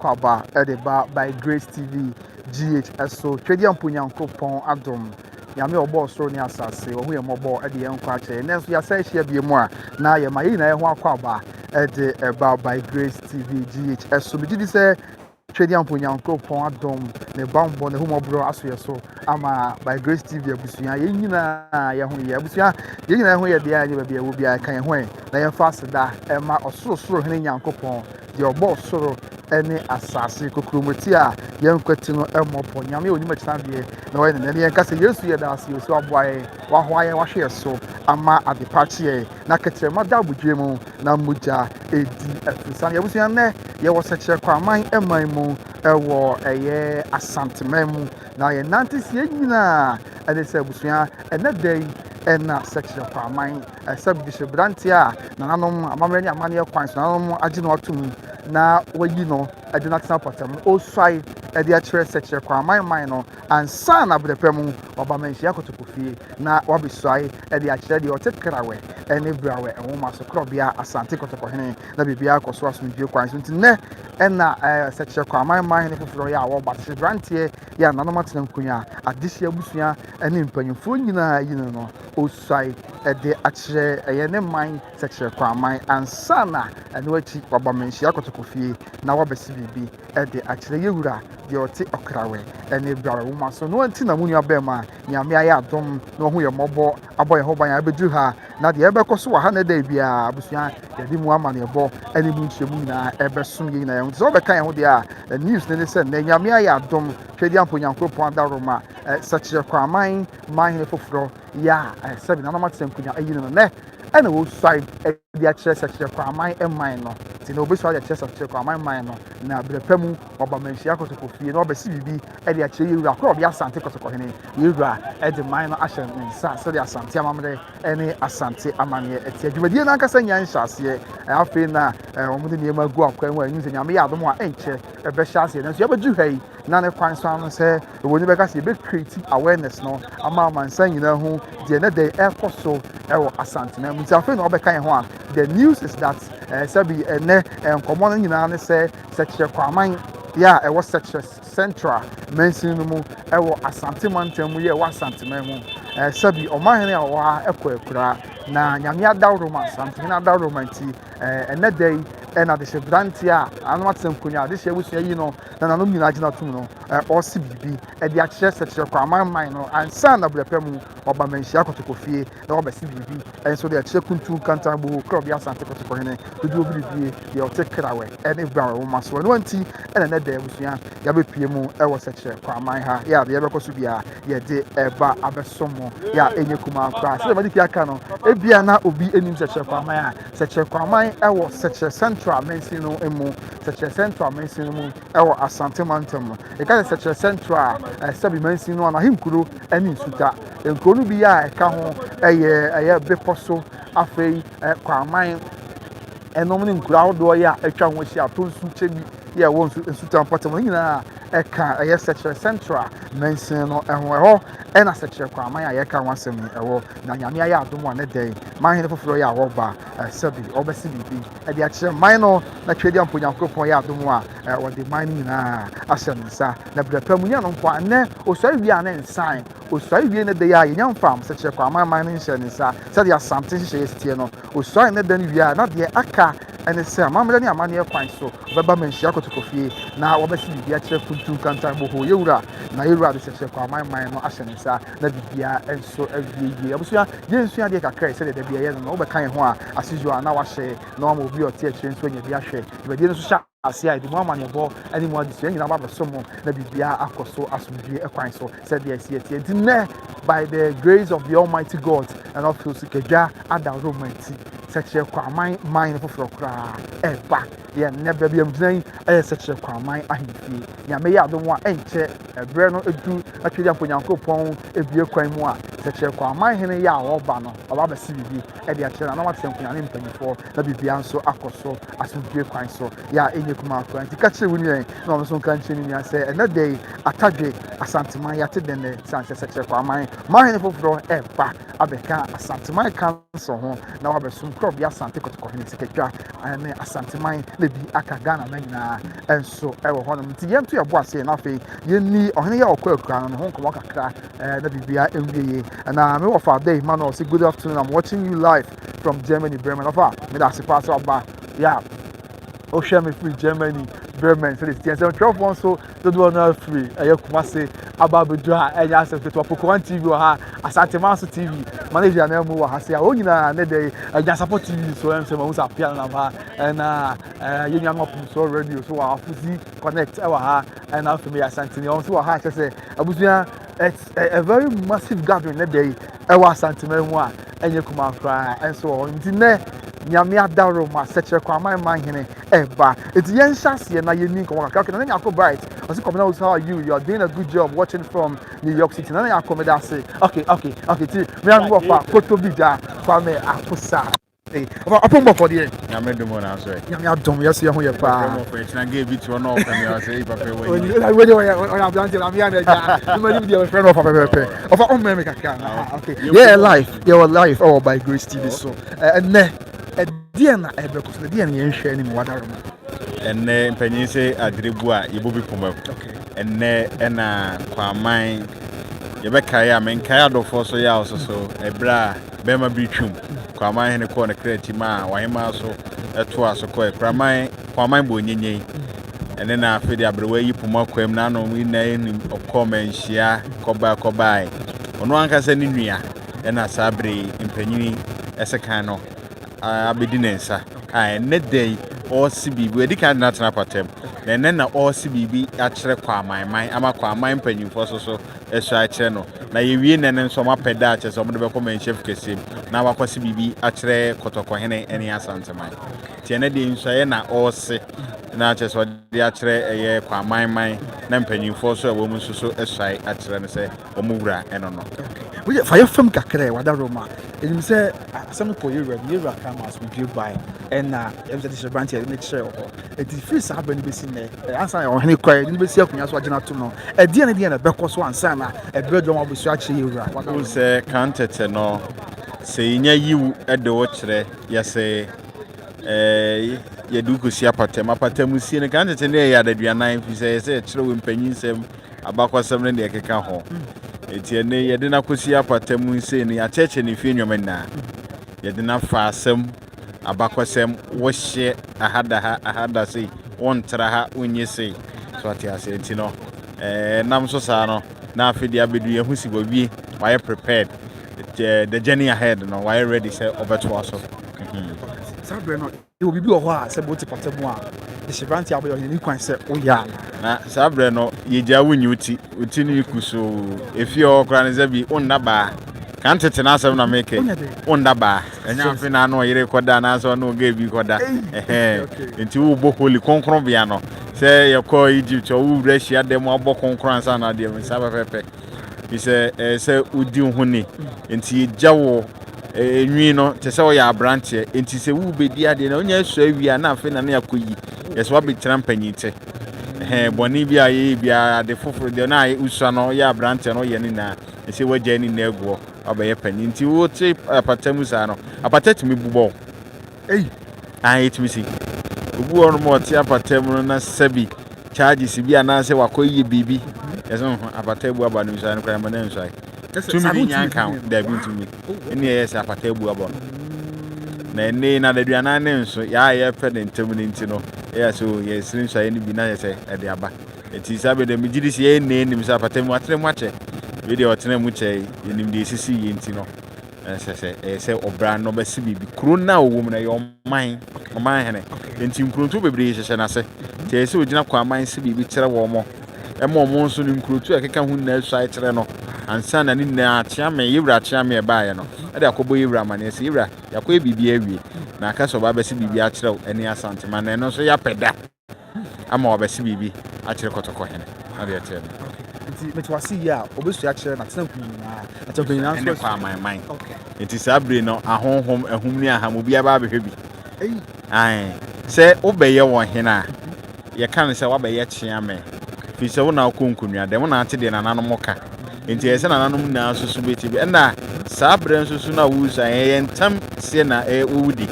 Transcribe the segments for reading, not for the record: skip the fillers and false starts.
akwaba edeba by Grace TV GHS so twedi ampunyankopon adom nyame obo soro ne asase ohu ye mobo ede ye nkwa che nenso ya sa hia bie mu a na ye mayi na ye ho akwaba ede eba by Grace TV GHS so bigidi se twedi ampunyankopon adom ne bambo ne humobro aso ye so ama by Grace TV abusuya ye nyina ye ho ye abusuya ye nyina ho ye de ya bia wo bia kan ye ho na ye fa seda ema osoro hene nyankopon de obo soro ene asase kokromoti a yenkwati no emopo nyame onima kinabie na we ne ne kase yesu ye da ase yesu aboaye wa hoaye wa hwe so ama adepache na ketrema da budwemu na muja edi afisa ye busuya ne ye wo Sekyere Kwaman eman mu ewo eye asantememu na ye nantisie nyina ene se busuya ene dai ena Sekyere Kwaman sabdishe brantia na nanom amamani amane kwan so nanom agi no atum na wayi no ade na tena patam osai ade a kyerɛ Sekyere Kwaman man no ansa na brepam obamanhia kotokofie na wabisai ade a kyerɛ de otekrawe ene brawe enwoma so krobia asante kotokohene na bibia koso asomdwe kwan so ntine ena Sekyere Kwaman man ne foforo ya wo batshe brantie ya nanom atena nkunya adehia busua ene mpanyimfo nyina yino no osai ede a kyerɛ eye man Sekyere Kwaman ansa na ene wachi obamanhia kotokofie na wabesi bibi ede a kyerɛ yewura de ote okrawe ene brawe woma so no anti na munu abema nyame aye adom no ho ye mobo aboye ho ban abedu ha na de ebekoso wa ha na da bia abusua yedi mu amane ebo ene mu nchemu na ebesom ye na ye so bekan ho de a news ne se na nyame aye adom twedi amponyankopon adaroma Sekyere Kwaman man ne foforo ya sebi na matem kunya ayi no ne ene wo side de a kyerɛ Sekyere Kwaman eman no ti na obeso de kyerɛ Sekyere Kwaman man no na brepam obamanhia kotokofie na obesi bibi ede a kyerɛ yewura kro bia asante kotokohene yewura ede man no ahye nsa so de asante amamre ene asante amane eti adwumadie na nkasa nya nhyase afi na omude niema gu akwan wa nyinze nyame ya adom a enche ebe hyase na so yabedu hai na ne kwan so anu se woni beka se be create awareness no ama mansan nyina hu de ne de ekoso ewo asante na muti afi na obeka ho a the news is that sabi ene nkomo no nyina ne se Sekyere Kwaman ya ewo Sekyere Central mensin no mu ewo asante mantam mu ye wa asante man mu sabi Kwamanhene a wa ekura na nyame adawroma asante na adawroma nti ene dai ena de shebrantia anu atenkunya de shebusu yi no na nanom nyina agina tum no osi bibi e de a kyerɛ Sekyere Kwaman man no ansa na brepam obamanhia kotokofie na obesi bibi enso de a kyerɛ kuntu kantan bo krobia asante kotokohene do obibie de otekrawe ene brawe wo maso no anti ena ne da busua ya bepie mu ewo Sekyere Kwaman ha ya de yebekoso bia ye de eba abesomo ya enye kuma kwa se badi aka no ebia na obi enim Sekyere Kwaman a Sekyere Kwaman ewo Sekyere Central mensin no emu Sekyere Central mensin mu ewo asante mantam no e ka Sekyere Central sabi mensin no na hinkuro ani suta enkuro no bi ya eka ho eye beposo afei Kwaman enom ne nkuro ahodo ya atwa ho hia tonsu chebi ya wo nsuta mpatam nyina eka eye Sekyere Central mensin no eho ena Sekyere Kwaman ya yeka wasem ewo na nyame aye adom ne den manhene foforo ya woba sabi obesi bibi e de a kyerɛ man no na twedi amponyankopon ya adom a wo de man nyina asem nsa na brepam nya no mpo ne osai wi ana nsan osai wi ne de ya yenya mfam Sekyere Kwaman man ne nhyɛ nsa sɛ de asante hyehyɛ yestie no osai ne de wi a na de aka ene se amamre ne amane kwan so beba manhia kotokofie na wobesi bibi a kyerɛ kuntu kantan bo ho yewura na yewura de Sekyere Kwaman man no ahyɛ nsa na bibia enso awieye abusua yensua de kakra sɛ de bia ye no wobɛkan ho a asizua na wahye na omo obi ote akyerɛ nso nya bi ahwɛ bibia no so sha asia de mo amane bo ani mo adisua nyina ba beso mo na bibia akoso asomdwe kwan so sɛ de asie tie dinne by the grace of the Almighty God and of Sekyere adawromanti Sekyere Kwaman man foforo kra eba ye nebe bia mdin Sekyere Kwaman ahemfie nyame ya adom a enche ebre no edu atwedi amponyankopon ebie kwan mu a Sekyere Kwamanhene ya oba no oba be CBB e de akyere na watem kunya ne mpanyifo na bibia nso akoso asomdwe kwan so ya enye kuma akwa nti ka kire wunu en na ono so nka nkyere ni ase ena dey atadwe asanteman ya te den ne sanse Sekyere Kwamanhene foforo e ba abeka asanteman kanso ho na wabesum krob ya asante Kwamanhene Sekyere ne asanteman na bi aka Ghana na nyina enso e wo honom nti yento yebo ase na fe yenni ohene ya okwa akura no ho nkomo kakra na bibia enwieye na me wo fa day man say good afternoon, I'm watching you live from Germany, Bremen. Ofa me da se pass ba yeah o share me free Germany Bremen so this 12 months so do no free Kumase aba bedu a enya access to Pokwan TV ha Asante Manso TV manager na mu ha say o nyina na dey enya support TV so em say ma usa pia na ba na yenya ngop so radio so wa fuzi connect e wa ha and now for me Asante ni on so ha say abusua it's a very massive gathering that day e wa Asante mu a enye kuma kra and so on nti nyame adaro ma Sekyere Kwamanhene eba eti yen hyase na yeni ko waka na nya ko bright osi come now how are you are doing a good job watching from New York City na nya ko me da say okay ti me an go fa photo bi da Kwame aposa apon mo for there nyame dum na so nyame adom yes ye ho ye pa mo for na ge bi ti ono of me say papa we we o blante na me an ja me live there friend of papa of on me kakra okay yeah life all by Grace TV so and Dear na ebekos na dear na yenhwe ni mwadaro ma enne mpanyin se adrebu a yebobi poma enne ena kwaman yebeka ya menka ya dofo so ya ososo ebra bema bitwum Kwamanhene ko na kreti ma wahema so eto aso ko kwaman bo nyenyen enne na afede abrewa yi poma kwam na no na eni okoma nhia kobai ono ankasa ni nua ena sabre mpanyin esekan no abedinensa ne day o CBB we dika na tena patem na o CBB akyere kwaman ama kwaman panyimfo so eso akyere no na yewie nene nso mapeda akyere so mo de be chef kesim na wakwa CBB akyere Kwamanhene ene asanteman tie na de nso ye na o se na akyere so de akyere eye kwaman na panyimfo so wo mu so eso akyere no se o mu wura eno no we fire film kakra wadaro ma enim say asem ko yura come as we do by and em say this branch here make sure it is free sabani be sin there answer your hene kwai ni be si akunya so agina to no e die na be so ansa na e bredo ma be so achi yura wadaro say kantete no say nya yiwu e de wo kire ya say ye du ko si apatem si ne kantete ne ya daduanan fi say kire wo mpanyinsem abakwasem ne de keka ho etiene yede na kosi apatem nse ne ya cheche ne fi nwom na yede na fa asem abakwasem wo hye ahada sei won tra ha onye sei so ati ase enti no nam so sa no na afidi abedu ye husi bowie why prepared the journey ahead no why ready say obeto aso sabre no e obibi o ho a se boti patem a the shivanti aboyo ni kwan se o ya na sabre no yeja wunyi uti ni kuso efi okra ne zabi onnaba kan tete na asem na meke onnaba enya afi na no yire koda na so no ga bi koda enti wo bo holy konkron bia no se yekọ Egypt o wu Russia dem abo konkron ansa na de saba pepe bi se udi huni enti yejawo enwi no te se wo ya branche enti se wu bedi ade na onya so awia na afi na na yakoyi yeso abetira mpanyite boni bia ye bia de foforo de na usua no ya branche no ye ni na se waje ni na eguo abaye pani nti wo te apatamu sa no apatatimi bubo etimi obu ono mo te apatamu na sabi charges bia na se wakoyi bibi yeso apatabu aba no sa no kwa ma na nso ai tumi nyanka da bi tumi eni ye se apatabu aba na ene na daduana ne nso ya ye pe de ntemu ni nti no ya so ye sirin so ye ni bi na ye se e de aba eti sabe de mi gidi se ye ne ni mi sa patemu atrem ache we de otena mu che ye nim de sisi ye nti no se obra no ba si bibi kro na wo mu na ye oman hene enti nkronto bebre hye na se te se ogina kwa man si bibi kire wo mo e mo mo nso ni nkronto e keka hu na so ai kire no ansa na ni na achia me yewra achia me ba ye no e de akobo yewra ma ne se yewra yakọ bibi awie na aka so ba ba si bibi a kire eni asante ma na no so ya peda ama wa ba si bibi a kire Kwamanhene na de tell nti metwase yi a obesu akyerɛ na tena kunina ata kunina nso kwa my okay nti sabre no ahonhom ahum ni aham obi aba abɛhwɛ bi ei ai sɛ wobɛyɛ wɔ hena yɛ kan sɛ wabɛyɛ kyeame fi sɛ wona konkonua dem na ate de nananom ka nti ɛsɛ nananom na susu beti bi ɛna sabre nso na wusa yɛ ntam se na wudi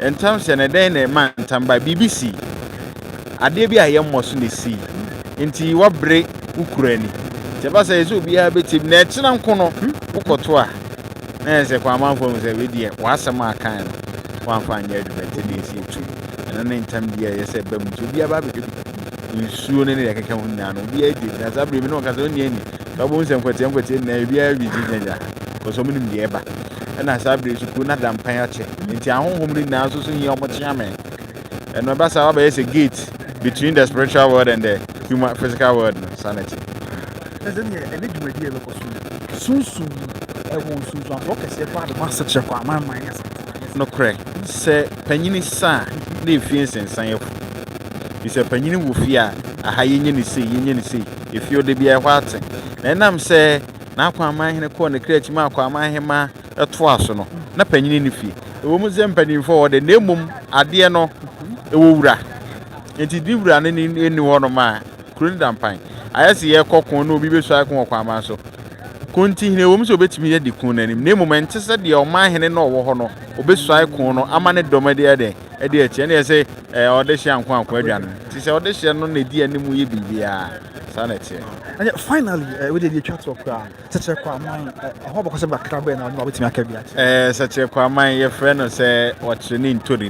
entam se na den na man ntam ba BBC ade bi a yɛ mmɔso ne si nti wabre ukurani te ba sɛ obi a beti na ɛkyena nko no wokɔto a na ɛsɛ Kwamang fo sɛ we die wasɛm akan no wanfa anya adwumate ne si etu ɛna ne ntam die yɛ sɛ bam nti obi aba bɛhwɛ bi nsuo ne ne keka ho nyina no obi adi na sabre mi no kasa oni ani ka bo nsɛm kwete na obi a bi gyigya koso mu nim die ba ɛna sabre suku na dampan akyɛ nti ahonhom ne na so yɛ ɔmɔkyeame ɛno ba sa waba yɛ sɛ gate between the spiritual world and the human physical world no sanity ɛsɛ ne ɛne dwumadi yɛ bɛkɔ so sunsun ɛwɔ sunsun afɔ kɛseɛ pa de masa kyerɛ kɔ aman yɛ no correct sɛ panyini sa na efie nsensan yɛ fo sɛ panyini wo fie a aha yenye ne sei efie ode bia ɛhɔ ate na enam sɛ na Kwamanhene kɔ ne kreti ma Kwamanhene ma ɛto aso no na panyini ne fie ɛwɔ mu sɛ mpanimfo wɔ de na emum adeɛ no ɛwɔ wura enti di wura ne ni hɔ no ma kuro ne dampan ayɛ sɛ yɛ kɔkɔn no obi besu akɔ Kwaman so konti hene wɔm sɛ obetimi yɛ di kun nanim na emum ɛnte sɛ deɛ ɔmanhene na ɔwɔ hɔ no obesu akɔ no ama ne dɔm de ɛde akyi na yɛ sɛ ɔde hyɛ anko aduane ti sɛ ɔde hyɛ no na di anim yɛ bibia saa na ɛte and finally we did the chat talk Sekyere Kwamang ɛhɔ bɔkɔ sɛ bakra bɛ na ɔno obetimi aka bi ate Sekyere Kwamang yɛ frɛ no sɛ ɔkyerɛ ne ntori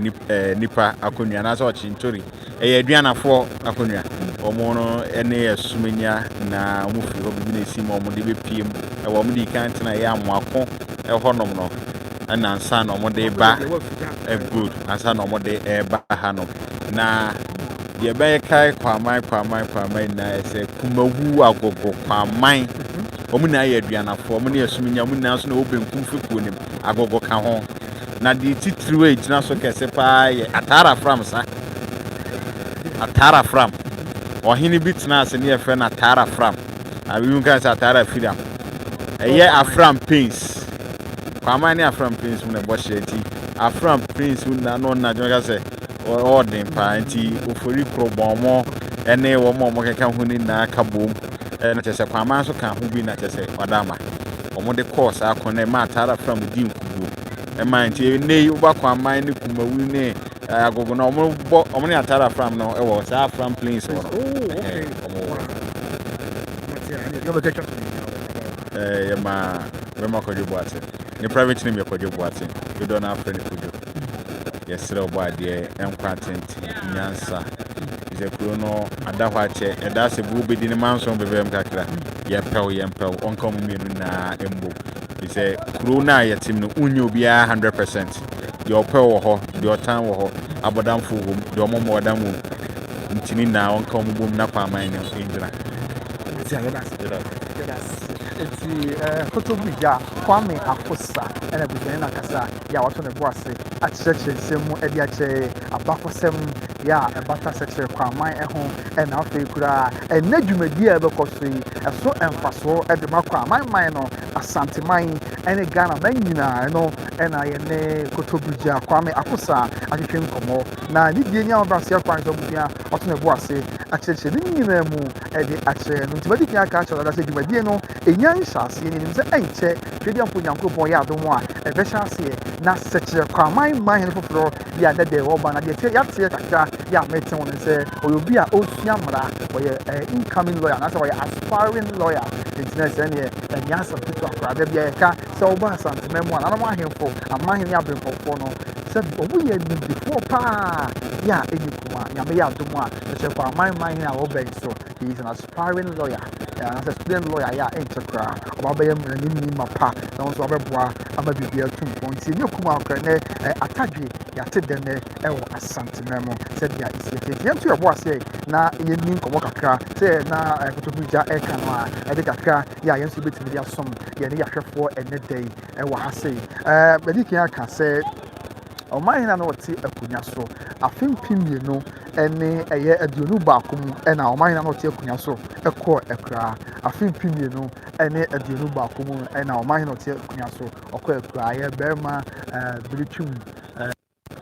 nipa akonnwa na sɛ ɔkyerɛ ntori ɛyɛ aduanafoɔ akonnwa ɔmo no ɛne asumenya na ɔmo firi hɔ bibi na esi ma ɔmo de bepiem ɛwɔ ɔmo de kan tena yɛ amoako ɛhɔ nom no ɛna nsa na ɔmo de ba good ansa na ɔmo de ɛba ha no na deɛ bɛyɛ kae Kwamang na ɛsɛ kumawu agogo Kwamang ɔmo na ayɛ aduanafoɔ ɔmo ne asumenya ɔmo na so na obenkum fikuo nim agogo ka ho na de titiriwe gyina so kɛse paa yɛ atara fram ɔhene bi tena ase ne yɛfrɛ no atara fram abiwu kan sɛ atara firam ɛyɛ afram prince Kwamang ne afram prince mu na ɛbɔ hyɛ nti afram prince mu na no na dweka sɛ ɔden paa nti ofori krobɔmɔ ɛne wɔn a keka ho ne na ka bom na kyerɛ sɛ Kwamang so ka ho bi na kyerɛ sɛ ɔdama wɔn de course akɔ na ma atara fram di nkubu ɛma nti ne uba Kwamang ne kumawu ne agogo na ɔmo ne atara fram no ɛwɔ saa fram plains wɔ no yɛma bɛma kɔdwo boate ne private name yɛ kɔdwo boate bɛdɔ no afrɛ ne kɔdwo yɛserɛ wobɔ adeɛ ɛnkwa atenten nyansa sɛ kuro no ada hɔ akyɛ ɛda sɛ bu wobɛdi ne manso bɛbɛm kakra yɛmpɛw ɔnka mu mmienu na ɛmbo sɛ kuro no a yɛtem no wonyɛ obiara 100% deɛ ɔpɛ wɔ hɔ deɛ ɔtan wɔ hɔ abɔdamfo wɔ mu deɛ ɔmɔmɔ ɔdam wɔ mu ntini na ɔnka mu bom na Kwamang no ɛngyina eti kotobu ja Kwame Akosa ɛna bujani na kasa ya wato ne bo ase akyerɛkyerɛ nsɛm mu ɛde akyerɛ abakɔsɛm ya ɛbata Sekyere Kwamang ɛho ɛna afei kura ɛna dwumadi a ɛbɛkɔ so yi ɛso ɛmfasoɔ ɛde ma Kwamanhene no asante man ɛne Ghana man nyinaa no ɛna yɛne kotobu ja Kwame Akosa ahwehwɛ nkɔmmɔ na ne die nya ɔba se kwan so bua ɔto ne bo ase akyerɛkyerɛ ne nyinaa mu ɛde akyerɛ no ntibadi kan aka akyerɛ dada sɛ dwumadi no enya nhyase ne nim sɛ ɛnkyɛ twedi ampo nyankopɔn yɛ adom a ɛbɛhyɛ aseɛ na Sekyere Kwamang manhene foforɔ yɛ adada ɛwɔ ba na deɛ yɛateɛ kakra yɛ amete wo no sɛ ɔyɛ obi a ɔsua mmara ɔyɛ incoming lawyer anaasɛ ɔyɛ aspiring lawyer nti na sɛ neɛ ɛnyɛ asɛm ketewa koraa da bia yɛka sɛ wobɔ asantema mu a nanom ahemfo amahene aberempɔfoɔ no sɛ ɔmo yɛ nimdifoɔ paa yɛ a ɛnyɛ kuma nyame yɛ adom a Sekyere Kwamang manhene a wɔbɛn so he is an aspiring lawyer anaasɛ student lawyer yɛ a ɛnkyɛ koraa ɔba bɛyɛ mmaranimni ma pa na wo nso wabɛboa ama biribi atu mpɔn nti ɛnyɛ kuma akora nɛ atadwe yɛate dɛnɛ ɛwɔ asantema mu sɛdeɛ ɛsi ɛfɛ yɛnto yɛbɔ aseɛ na yɛni nkɔmmɔ kakra sɛ na kotobu gya ɛka no a ɛde kakra yɛ a yɛn nso bɛtumi de asom yɛne yɛahwɛfoɔ ɛnɛ da yi ɛwɔ ha sei bɛdi kan aka sɛ Ɔmanhene no ɔte akonnwa so afempi mmienu ne ɛyɛ aduonu baako mu ɛna ɔmanhene no ɔte akonnwa so ɛkɔ akura afempi mmienu ne aduonu baako mu ɛna ɔmanhene ɔte akonnwa so ɔkɔ akura ayɛ bɛrima biritwum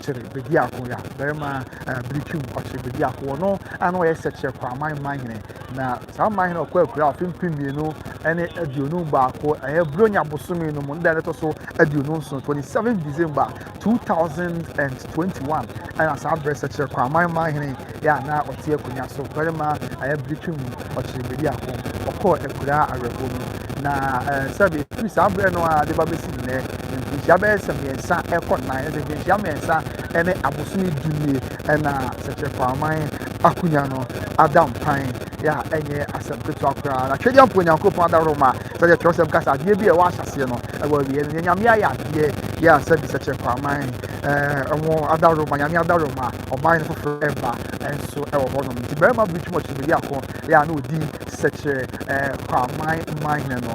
kyerɛ bedi ako ya bɛrima biritwum ɔkyerɛ bedi ako ɔno ana ɔyɛ Sekyere Kwamanhene na saa manhene ɔkɔ akura afempi mmienu ne aduonu baako ɛyɛ bronya bosome no mu nda ɛtɔ so aduonu nson 27 December 2021 ɛna saa brɛ Sekyere Kwamanhene yɛ na ɔte akonnwa so bɛrima ɛyɛ biritwum ɔkyerɛ bedi ako ɔkɔ akura awerɛbɔ mu na sɛbi firi saa brɛ no a de ba bɛsi nnɛ mfinhyia bɛyɛ sɛ mmiɛnsa ɛkɔ nan ɛsɛ mfinhyia mmiɛnsa ɛne abosome dumie ɛna Sekyere Kwamanhene akonnwa no ada mpan yɛ a ɛnyɛ asɛm ketewa koraa na twɛdeɛ mpo Onyankopɔn adaroma sɛdeɛ twerɛsɛm kasa adeɛ bi a ɛwɔ ahyɛseɛ no ɛwɔ awie no nyame ayɛ adeɛ yɛ a sɛbi Sekyere Kwamanhene ɛwɔ adaroma nyame adaroma ɔman no foforɔ ɛba ɛnso ɛwɔ hɔ nom nti bɛrima biritwum ɔkyerɛ bedi ako yɛ a na ɔdi Sekyere Kwamanhene no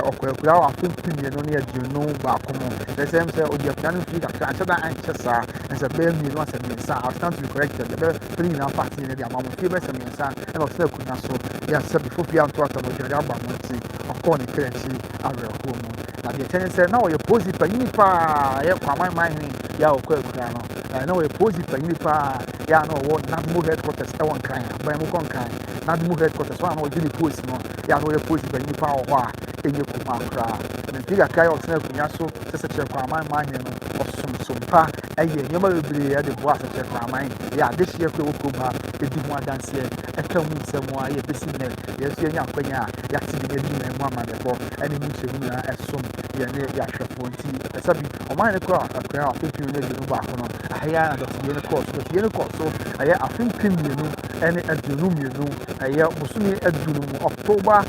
ɔkɔ akura wɔ afempi mmienu ne aduonu baako mu ɛsɛm sɛ ɔdi akonnwa no mfiri kakra ankyɛ da ankyɛ saa ɛsɛ bɛyɛ mmienu asɛ mmiɛnsa I stand to be corrected yɛbɛfiri nyinaa paati ne de ama mo fie bɛsɛ mmiɛnsa ɛna ɔtena akonnwa so yɛ a sɛ before fie anto ata no ɔdware aba mo nti ɔkɔɔ ne kra akyi awerɛhoɔ mu na deɛ kyɛn sɛ na ɔyɛ posi panyin paa yɛ Kwamanhene yɛ a ɔkɔ akura no na ɔyɛ posi panyin paa yɛ a na ɔwɔ nadmo headquarters ɛwɔ nkran aban mu kɔ nkran nadmo headquarters wɔn a na ɔgye ne posi no yɛ a na ɔyɛ posi panyin paa wɔ hɔ a ɛnyɛ kuma koraa na mfiri kakra yɛ ɔtena akonnwa so sɛ Sekyere Kwamanhene no ɔsomsompa ɛyɛ nneɛma bebree ɛde boa Sekyere Kwamanhene yɛ adehyeɛ kora ɛwɔ kurom ha ɛdi ho adanseɛ ɛka mu nsɛm a yɛbɛsi nnɛ yɛn nso yɛnya akwanya a yɛate bi n'adi na mu amanneɛbɔ ɛne mu nkyɛmu nyinaa ɛsom yɛne yɛahwɛfoɔ nti ɛsɛ bi ɔmanhene kora akora afempi no aduonu baako no ahɛyɛ na dɔteyɛ no kɔɔ so dɔteyɛ no kɔɔ so ɛyɛ afempi mmienu ɛne aduonu mmienu ɛyɛ bosome aduonu mu October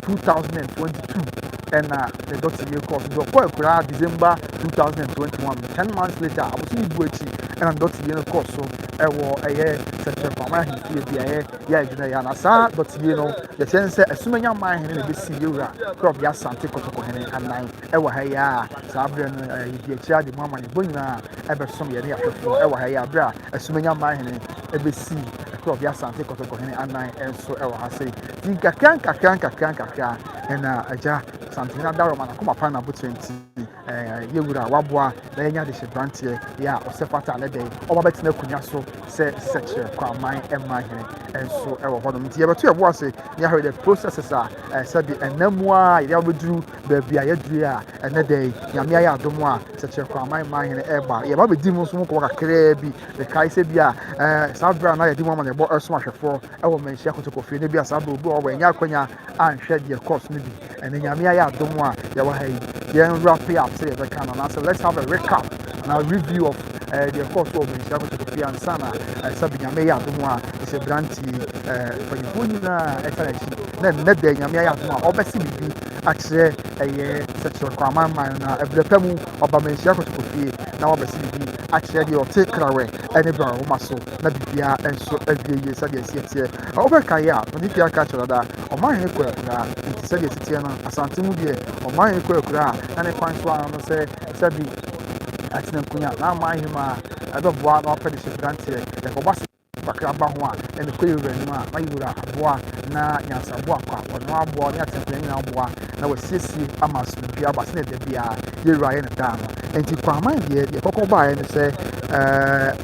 2022 ɛna the dɔteyɛ kɔɔ so ɔkɔ akura December 2021 10 months later abosome bu akyi ɛna dɔteyɛ no kɔɔ so ɛwɔ ɛyɛ Sekyere Kwamanhene fie bi ɛyɛ yɛ adwuma yɛ na saa dɔteyɛ no yɛkyɛn sɛ asumanya manhene na ɛbɛsi yɛwura kɔɔ bi asante kɔtɔkɔhene anan ɛwɔ ha yɛ a saa berɛ no yɛdi akyi ade mu amanneɛbɔ nyinaa ɛbɛsom yɛne yɛahwɛfoɔ ɛwɔ ha yɛ a berɛ a asumanya manhene ɛbɛsi kɔɔ bi asante kɔtɔkɔhene anan ɛnso ɛwɔ ha sei nti nkakra ɛna agya santene adaroma na kɔma pa na abotire nti yɛwura waboa na yɛnya de hyɛ branteɛ yɛ a ɔsɛ fata ne dɛn ɔba bɛtena akonnwa so sɛ Sekyere Kwamanhene ɛnso ɛwɔ hɔ nom nti yɛbɛto yɛbo ase ne yɛahwɛ the processes a sɛde ɛnam mu a yɛde abɛduru baabi a yɛaduru a ɛnɛ dɛn nyame ayɛ adom a Sekyere Kwamanhene ɛba yɛba bɛdi mu nso mu kɔɔ kakraa bi bɛkae sɛ bi a saa berɛ a na yɛde mu amanneɛbɔ ɛsom ahwɛfoɔ ɛwɔ manhyia kotokɔfie no bi a saa berɛ obi ɔwɔ ɛnyɛ akwanya anhwɛ deɛ kɔɔso no bi ɛne nyame ayɛ adom a yɛwɔ ha yi yɛn wrap up sɛ yɛbɛka no anaasɛ let's have a recap and a review of deɛ kɔɔ so wɔ manhyia kotokɔfie ansa na sɛbe nyame yɛ adom a ɛsɛ branti mpanyimfoɔ nyinaa ɛka n'akyi na nnɛ dɛ nyame ayɛ adom a ɔbɛsi biribi akyerɛ ɛyɛ Sekyere Kwamanhene na ɛberɛ pa mu ɔba manhyia kotokɔfie na wɔbɛsi biribi akyerɛ deɛ ɔte krawɛ ɛne brɛwoma so na biribiara ɛnso awie yie sɛdeɛ ɛsi teɛ wobɛka yɛ a ɔne fie aka kyerɛ da ɔmanhene kɔ akura nti sɛdeɛ ɛsi teɛ no asante mu deɛ ɔmanhene kɔ akura a na ne kwan so ano no sɛbi atena nkonnwa na amanhene mu a ɛbɛboa na wapɛ de hyɛ branteɛ yɛkɔba so kakra ba ho a ɛne kɔ yɛwura anim a na yɛwura aboa na nyansaboa kɔ ɔno aboa ne atempɛn nyinaa aboa na wasiesie ama asomdwe aba sɛ ne da biara yɛwura yɛ ne daa no nti Kwamanhene deɛ kɔkɔ baeɛ ne sɛ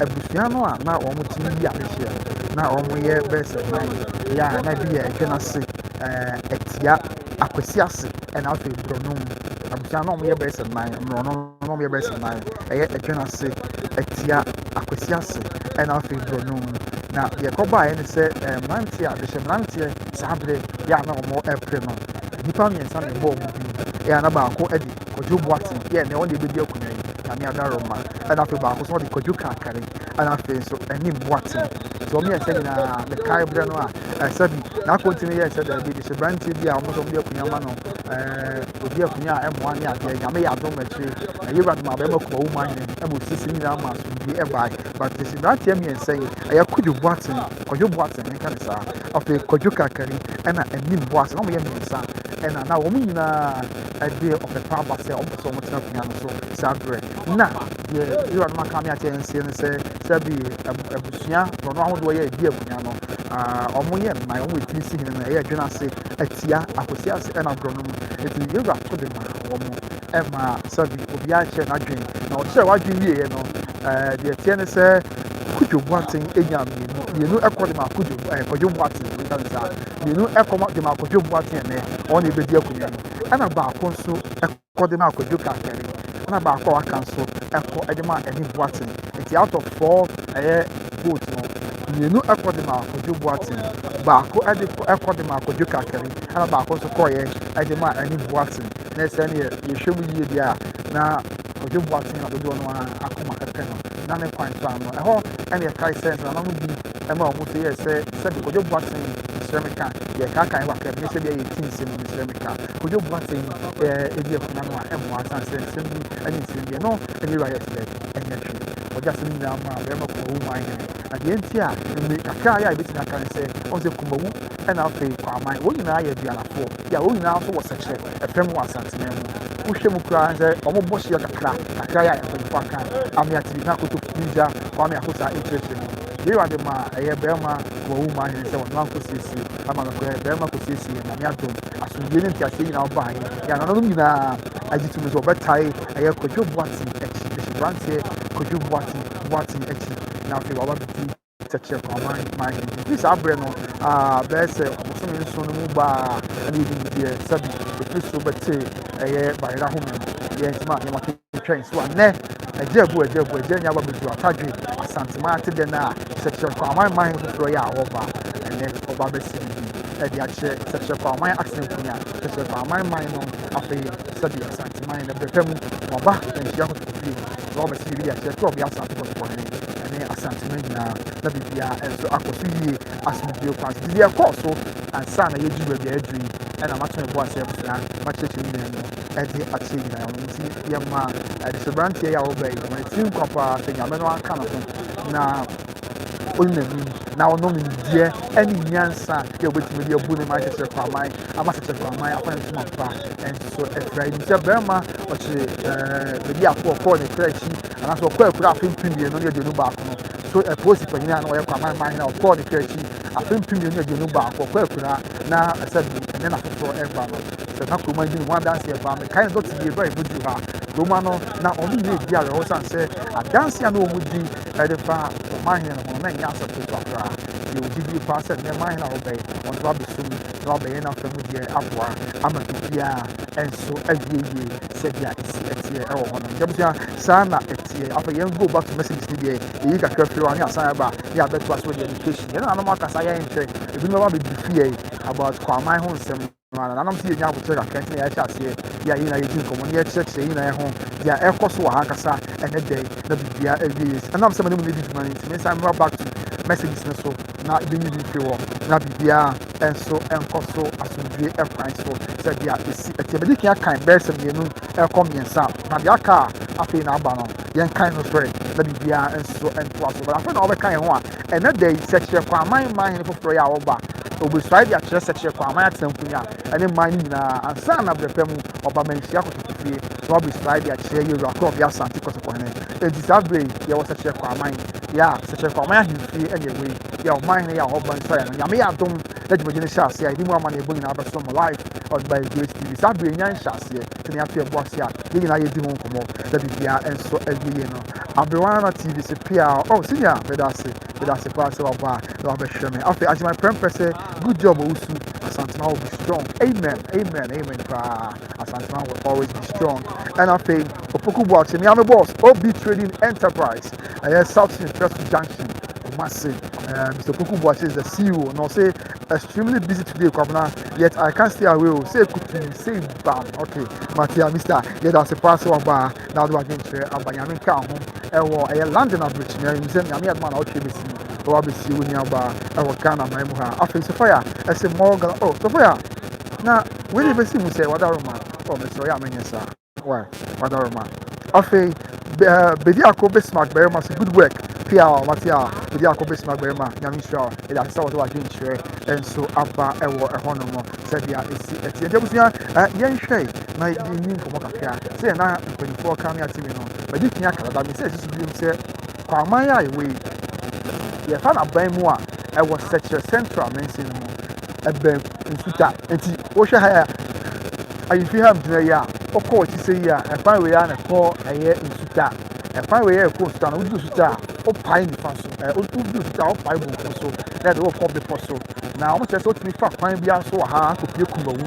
abusua no a na wɔn tumi yi adehyɛ na wɔn yɛ bɛyɛ sɛ nan yɛ a na bi yɛ ɛtwa n'ase ɛtia akwasi ase ɛna afei borɔnom abusua no wɔn yɛ bɛyɛ sɛ nan mmorɔno no wɔn yɛ bɛyɛ sɛ nan ɛyɛ ɛtwa n'ase ɛtia akwasi ase ɛna afei borɔnom na deɛ kɔbaeɛ ne sɛ mmeranteɛ a dehyɛ mmeranteɛ saa berɛ yɛ a na wɔn ɛpere no nnipa mmiɛnsa na ɛbɔ wɔn bi yɛ a na baako ɛde kɔdwo boaten yɛ na wɔn de ɛbɛdi akonnwa yi nyame adaroma ɛna afei baako so wɔde kɔdwo kakare ɛna afei nso anim boaten nti wɔn mmiɛnsa nyinaa mekae berɛ no a sɛbi n'akɔnti no yɛ sɛ daabi dehyɛ mmeranteɛ bi a wɔn nso wɔde akonnwa ma no obi akonnwa a ɛmmoa ne adeɛ nyame yɛ adom akyire na yɛwura no ma bɛma kuma wo ma hene ɛma osisi nyinaa ma asomdwie ɛbae but dehyɛ mmeranteɛ mmiɛnsa yi ɛyɛ kɔdwo boaten nka ne saa afei kɔdwo kakari ɛna anim boaten na wɔyɛ mmiɛnsa ɛna na wɔn nyinaa ɛde ɔpɛpa aba sɛ ɔmo sɛ ɔmo tena akonnwa no so saa berɛ na deɛ yɛwɔ no maka me akyɛ nsie no sɛ bi abusua wɔn ahodoɔ yɛ edi akonnwa no ɔmo yɛ mmaa ɔmo etiri si hene no ɛyɛ adwene ase atia akosi ase ɛna agorɔ no mu eti yɛwura to de ma wɔn ɛma sɛbi obiara kyerɛ n'adwene na ɔkyerɛ w'adwene yie no deɛ tie ne sɛ kudwo buaten enya mmienu ɛkɔ de ma kwadwo buaten nka ne saa mmienu ɛkɔ de ma kwadwo buaten ɛnɛ ɔna ebedi akonnwa no ɛna baako nso ɛkɔ de ma kwadwo kakari ɛna baako a waka nso ɛkɔ de ma ɛne buaten eti out of 4 ɛyɛ vote no mmienu ɛkɔ de ma kwadwo buaten baako ɛkɔ de ma kwadwo kakari ɛna baako nso kɔɔyɛ ɛde ma ɛne buaten na ɛsɛ ne yɛhwɛ mu yie deɛ a na kwadwo buaten na dodoɔ no akoma ɛpɛ no na ne kwan so ano ɛhɔ ɛna yɛkae sɛ nsana no bi ɛma ɔmo so yɛ sɛbi kwadwo buaten nsirɛmika yɛkaakan waka ɛbi sɛ deɛ yɛti nsɛm no nsirɛmika kwadwo buaten ɛdi akonnwa no a ɛmmoa asan sɛ nsɛm bi ɛne nsɛm deɛ no ɛne wura yɛ sɛ ɛnyɛ hwee ɔgya sɛ no nyinaa mu a bɛrima kɔ ɔwu man hene na deɛ nti a mmiri kakra yɛ a yɛbɛtumi aka ne sɛ ɔn sɛ kumawu ɛna afei kwaman wɔn nyinaa yɛ aduanafoɔ yɛ wɔn nyinaa nso wɔ sɛkyerɛ ɛfɛm wɔ asantena mu wohwɛ mu koraa sɛ ɔmo bɔ hyia kakra yɛ a mpanyinfoɔ aka ame atiri na akoto pizza kwame akosa ɛkyerɛkyerɛ mu yɛyɛ ade ma ɛyɛ bɛrima kumawu man hene sɛ wɔn ankɔ siesie ama no koraa bɛrima kɔ siesie na ne adom asomdue ne nteaseɛ nyinaa ɔbaa yɛ ananom nyinaa agye tum sɛ ɔbɛtae ɛyɛ kwadwo buaten akyi ɛhyɛbranteɛ kwadwo buaten akyi na afei waba bɛti sɛkyerɛ kwaman man hene bi saa berɛ no bɛyɛ sɛ ɔbosome nson no mu baa ɛne yɛdi deɛ sɛbi ɛfiri so bɛte ɛyɛ bayera home no yɛntimi a yɛma twɛn so a nnɛ agya nya aba bɛdu atadwe asantema ate dɛ no a sɛkyerɛ kwaman man hene foforɔ yɛ a wɔba ɛnɛ ɔba bɛsi bibi ɛde akyerɛ sɛkyerɛ kwaman asene nkonya sɛkyerɛ kwaman man no afei sɛbi asantema no bɛpɛ mu ɔba nhyia kotokofie na ɔbɛsi bibi de akyerɛ tɛ ɔbɛ asante kɔtokɔhene asantema nyinaa na biribiara nso akɔ so yie asomdue kwan so deɛ ɛkɔɔ so ansa na yɛgyi baabi a ɛduru yi ɛna matome boa sɛ abusua makyerɛkyerɛ nyinaa no ɛde akyerɛ nyinaa ɔno nti yɛma ɛdesɛberanteɛ yɛ a wɔba yi ɔno ɛtiri nkwa paa sɛ nyame no aka no ho na ɔne n'anim na ɔnom nimdeɛ ɛne nyansa yɛ wobɛtumi de abu ne ma kyerɛkyerɛ kwaman ama kyerɛkyerɛ kwaman akwan ntoma pa ɛnso ɛfira yi sɛ bɛrima ɔkyerɛ baabi akɔ ɔkɔɔ ne kra akyi anaasɛ ɔkɔɔ akura afempem mmienu ne aduonu baako no so ɛpolisi panyin a na ɔyɛ kwaman man na ɔkɔɔ ne kra akyi afempem mmienu ne aduonu baako ɔkɔɔ akura na ɛsɛ bi ɛne na foforɔ ɛba no sɛ na kuroma di ne ho adanseɛ paa mekae dɔte bie bɛyɛ bɛdu ha kuroma no na ɔno nyina ɛdi awerɛho sane sɛ adanseɛ a na ɔmu di ɛde fa ɔmanhene no ho na ɛnyɛ asɛm ketewa koraa deɛ ɔdi bi paa sɛ nnɛ manhene a wɔbɛyɛ ɔno abɛsom na wabɛyɛ no afa mu deɛ aboa ama biribiaa ɛnso awie yie sɛdeɛ ɛsi ɛteɛ ɛwɔ hɔ no gyabusua saa na ɛteɛ afei yɛn go back to messages ne deɛ ɛyi kakra firi hɔ ne asan ɛba ne abɛtoa so de education yɛn nanom akasa yɛn nkyɛ ebinom aba bɛdi fie about kwaman ho nsɛm nanom sɛ yɛnya abokyerɛ kakra nti na yɛhyɛ aseɛ yɛ a yɛnyina yɛdi nkɔmmɔ ne yɛkyerɛkyerɛ yɛnyina yɛ ho deɛ ɛkɔ so wɔ ha ankasa ɛnɛ dɛn na biribiaa awie ɛnam sɛ mane mu no di dwuma no nti me nsa mmra back to messages no so na ɛbɛnyi bi mfiri hɔ na biribiaa ɛnso ɛnkɔ so asomdwie ɛkwan so sɛdeɛ ɛsi ɛti ɛbɛdi kan akan bɛyɛ sɛ mmienu ɛkɔ mmiɛnsa na deɛ aka a afei na aba no yɛnkan no sorɛ na biribiaa nso ɛntoa so but afei na wɔbɛka yɛn ho a ɛnɛ dɛn sɛkyerɛ kwaman man hene foforɔ yɛ a wɔba obɛsuae de akyerɛ sɛkyerɛ kwaman atena nkonya ɛne mman no nyinaa ansa na berɛpɛ mu ɔba manhyia kɔtɔkɔfie na wɔbɛsuae de akyerɛ yɛwura kɔ ɔbea asante kɔtɔkɔhene ɛnti saa berɛ yi yɛwɔ sɛkyerɛ kwaman yɛ a sɛkyerɛ kwaman ahemfie ɛne ɛwɔ yi yɛ ɔman hene yɛ a ɔba nso yɛ no nyame yɛ adom na dwumadie no hyɛ aseɛ a yɛde mu ama no ɛbɔ nyinaa bɛso mo live on by Grace TV saa berɛ nya nhyɛ aseɛ sɛ ne ato ɛbɔ ase a yɛn nyinaa yɛdi ho nkɔmmɔ na biribiaa ɛnso awie no aberewana TV sɛ pia senior meda ase paa sɛ waba a na wabɛhwɛ me afei agyema prɛmpɛ sɛ good job ɔwosu asantema will be strong amen paa asantema will always be strong and afei opoku boakye me ame boss OB Trading Enterprise ɛyɛ South First Junction Kumasi Mr. Opoku boakye is the CEO and say extremely busy today Kwabena yet I can't stay away say kutu say bam okay Matia Mr. yet as a pass waba na do again kyerɛ abanyame ka ho ɛwɔ ɛyɛ London abridge na yɛn sɛ nyame adoma na ɔtwe bɛsi ɔwɔ abɛsi wo ni aba ɛwɔ Ghana man mu ha afei Sekyere ɛsɛ Morgan Sekyere na wei bɛsi mu sɛ wadaroma mesrɛ yɛ amenyɛ saa wadaroma afei bedi akɔ bɛsmak bɛrɛ ma sɛ good work pia watia odi akobes magberema nyame hira edi asa wo wa dwenkyerɛ enso aba ɛwɔ ɛhɔ no mo sɛdia esi etie debusua yɛnhwɛ na yɛnni nkɔmɔ kakra sɛ na mpanimfoɔ ka ne atimi no bɛdi tia kalada me sɛ sisi biom sɛ kwaman a ɛwɔ yi yɛfa na ban mu a ɛwɔ Sekyere central mensin no ɛbɛn nsuta enti wohwɛ ha ayifi ha mgyina yi a ɔkɔ ɔkyi sɛ yi a ɛkwan wei a na ɛkɔ ɛyɛ nsuta ɛkwan wei a ɛkɔ nsuta no wodi nsuta a ɔpae nifa so wodi nsuta a ɔpae bonkum so na ɛde wɔkɔ bepɔ so na wɔn kyerɛ sɛ wotumi fa kwan bi so wɔ ha akɔpie kumawu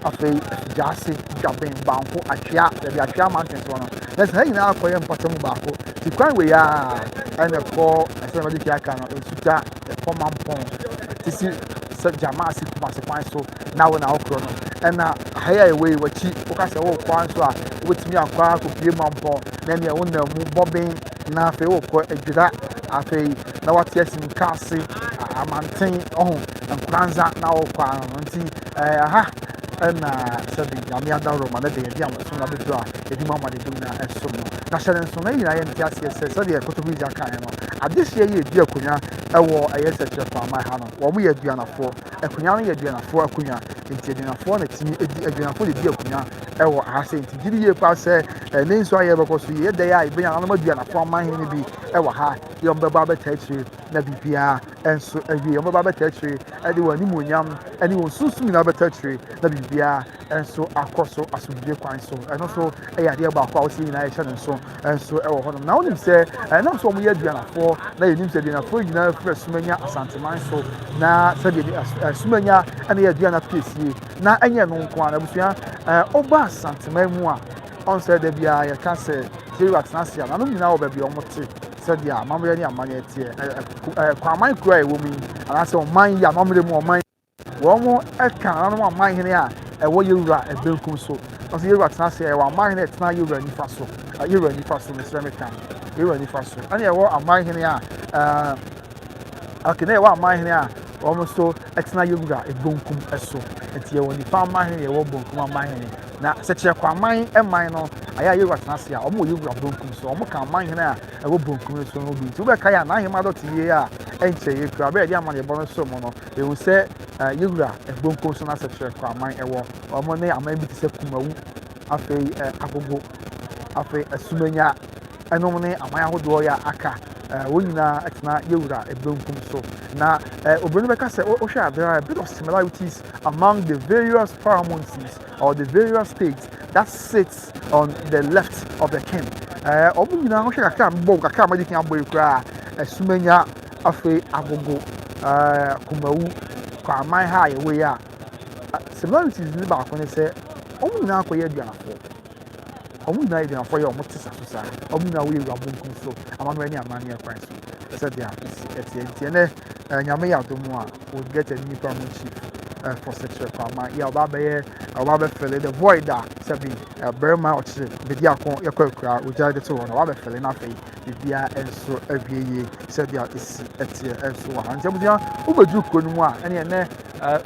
afei gyaase dwabɛn banko atwea yɛde atwea mountains wɔ no na sɛ ha nyinaa akɔyɛ mpɔtam baako ti kwan wei a ɛna ɛkɔ ɛsɛ na wɔde aka no nsuta ɛkɔ mampɔn ti si sɛ gyama ase kumase kwan so na wɔn a ɔkorɔ no ɛna ha yɛ ɛwɔ yi wɔkyi wɔka sɛ wɔwɔ kwan so a wɔtumi akɔ akɔpie mampɔn na nea wɔnam mu bɔben na afei wɔkɔ adwira afei na wɔte asi nka ase amanten ɔho nkranza na wɔkɔ ano nti ha ɛna sɛbi nyame adaworo ma na de yɛde amaso na bedo a yɛde mu amade dum na ɛso no na hyɛ ne nso na nyinaa yɛ nte aseɛ sɛ sɛdeɛ kotobu yi aka no adehyeɛ yɛ edi akonnwa ɛwɔ ɛyɛ Sekyere Kwaman ha no wɔn yɛ aduanafoɔ akonnwa no yɛ aduanafoɔ akonnwa nti aduanafoɔ na timi edi aduanafoɔ de di akonnwa ɛwɔ ha sɛ nti gyiri yie paa sɛ ne nso ayɛ bɛkɔ so yɛ dɛ a ebɛnya anam aduanafoɔ amanhene bi ɛwɔ ha yɛ ɔmo bɛba abɛta akyire na biribiara ɛnso awie ɔmo bɛba abɛta akyire ɛde wɔn animuonyam ɛne wɔn sunsun nyinaa bɛta akyire na biribiara ɛnso akɔ so asomdwe kwan so ɛno nso ɛyɛ adeɛ baako a wɔsi nyinaa yɛhyɛ ne nso ɛnso ɛwɔ hɔnom na wɔnim sɛ ɛnam so wɔn yɛ aduanafoɔ na yɛnim sɛ aduanafoɔ nyinaa firi asumanya asanteman so na sɛdeɛ asumanya ɛna yɛ aduana piesie na ɛnyɛ no nko ara abusua ɔba asanteman mu a ɔnsɛ dɛ biara yɛka sɛ sɛri watena ase a nanom nyinaa wɔ baabi a wɔn te sɛdeɛ amammerɛ ne amanyɛ teɛ kwaman kura a ɛwɔ mu yi anaasɛ ɔman yi amammerɛ mu ɔman wɔn ɛka nanom amanhene a ɛwɔ yɛwura ɛbɛnkum so ɔsɛ yɛwura tena ase ɛwɔ amanhene ɛtena yɛwura nifa so yɛwura nifa so mesrɛ me kan yɛwura nifa so ɛna ɛwɔ amanhene a na ɛwɔ amanhene a wɔn nso ɛtena yɛwura ɛbɛnkum ɛso nti yɛwɔ nifa amanhene yɛwɔ bonkum amanhene na Sekyere Kwaman ɛman no ayɛ a yɛwura tena ase a wɔn wɔ yɛwura bonkum so wɔn ka amanhene a ɛwɔ bonkum so no bi nti wobɛka yɛ a n'ahema dɔte yie a ɛnkyɛ yɛ kura abɛɛ yɛde ama ne bɔ no so mu no ehu sɛ yɛwura bonkum so na Sekyere Kwaman ɛwɔ wɔn ne aman bi te sɛ kumawu afei agogo afei asumanya ɛnom ne aman ahodoɔ yɛ aka wɔn nyinaa ɛtena yɛwura bonkum so na obìnrin bɛka sɛ wohwɛ there are a bit of similarities among the various paramountcies or the various states that sits on the left of the king ɔmo nyinaa wohwɛ kakra mbɔ kakra madi kan abɔ yi koraa asumanya afei agogo kumawu kwaman ha yɛwɔ yi a similarities ne baako ne sɛ ɔmo nyinaa akɔyɛ aduanafoɔ ɔmo nyinaa yɛ aduanafoɔ yɛ ɔmo te sa so saa ɔmo nyinaa wɔyɛ wura bonkum so amammerɛ ne amanneɛ kwan so sɛdeɛ ɛteɛ nti ɛnɛ nyame yɛ adom a we'll get a new paramount chief for Sekyere Kwaman yɛ ɔba bɛfɛle the void a sɛbi barima ɔkyerɛ bɛdi ako yɛkɔ akura ogya de to hɔ no ɔba bɛfɛle no afei biribiara ɛnso awie yie sɛdeɛ ɛsi ɛteɛ ɛnso wɔ ha nti abusua wobɛduru kuro no mu a ɛne ɛnɛ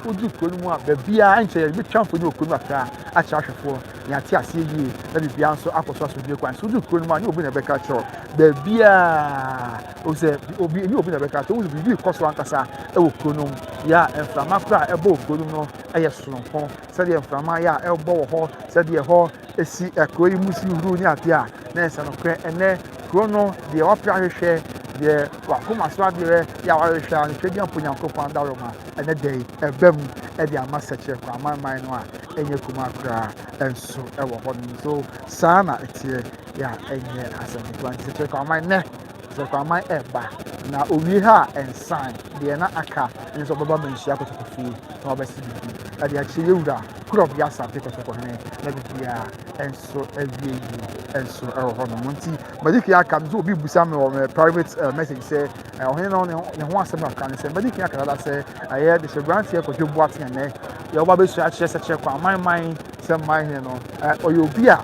woduru kuro no mu a baabiara ɛnkyɛ yɛbɛtwa mfoni wɔ kuro no akra akyerɛ ahwɛfoɔ yɛate aseɛ yie na biribiara nso akɔ so asomdwe kwan so woduru kuro no mu a ne obi na ɛbɛka kyerɛ baabiara sɛ obi na ɛbɛka kyerɛ wosu biribi kɔ so ankasa ɛwɔ kuro no mu yɛ a mframa kora a ɛbɔ kuro no mu no ɛyɛ soronko sɛdeɛ mframa yɛ a ɛbɔ wɔ hɔ sɛdeɛ hɔ esi kuro yi mu si huru ne adeɛ a na ɛsɛ no korɛ ɛnɛ kuro no deɛ wapɛ ahwehwɛ deɛ wakoma so adeɛ yɛ a wahwehwɛ a ne twɛdi ampo nyankopɔn adaroma ɛnɛ dɛ ɛbɛm ɛde ama Sekyere Kwaman man no a ɛnyɛ kuma koraa ɛnso ɛwɔ hɔ no so saa na ɛteɛ yɛ a ɛnyɛ asɛm ketewa nti Sekyere Kwaman nɛ Sekyere Kwaman ɛba na owie ha ɛnsan deɛ na aka nso ɔbɛba manhyia kɔtɔkɔfie na ɔbɛsi bibi ɛde akyerɛ yɛwura kuro bi asante kɔtɔkɔhene na biribiara ɛnso awie yie ɛnso ɛwɔ hɔ no nti madiki aka nso obi busa me wɔ private message sɛ ɔhene no ne ho asɛm aka ne sɛ madiki aka dada sɛ ɛyɛ de hyɛ granteɛ kɔdwe boa te ɛnɛ yɛ ɔba bɛsua akyerɛ Sekyere Kwaman man sɛ manhene no ɔyɛ obi a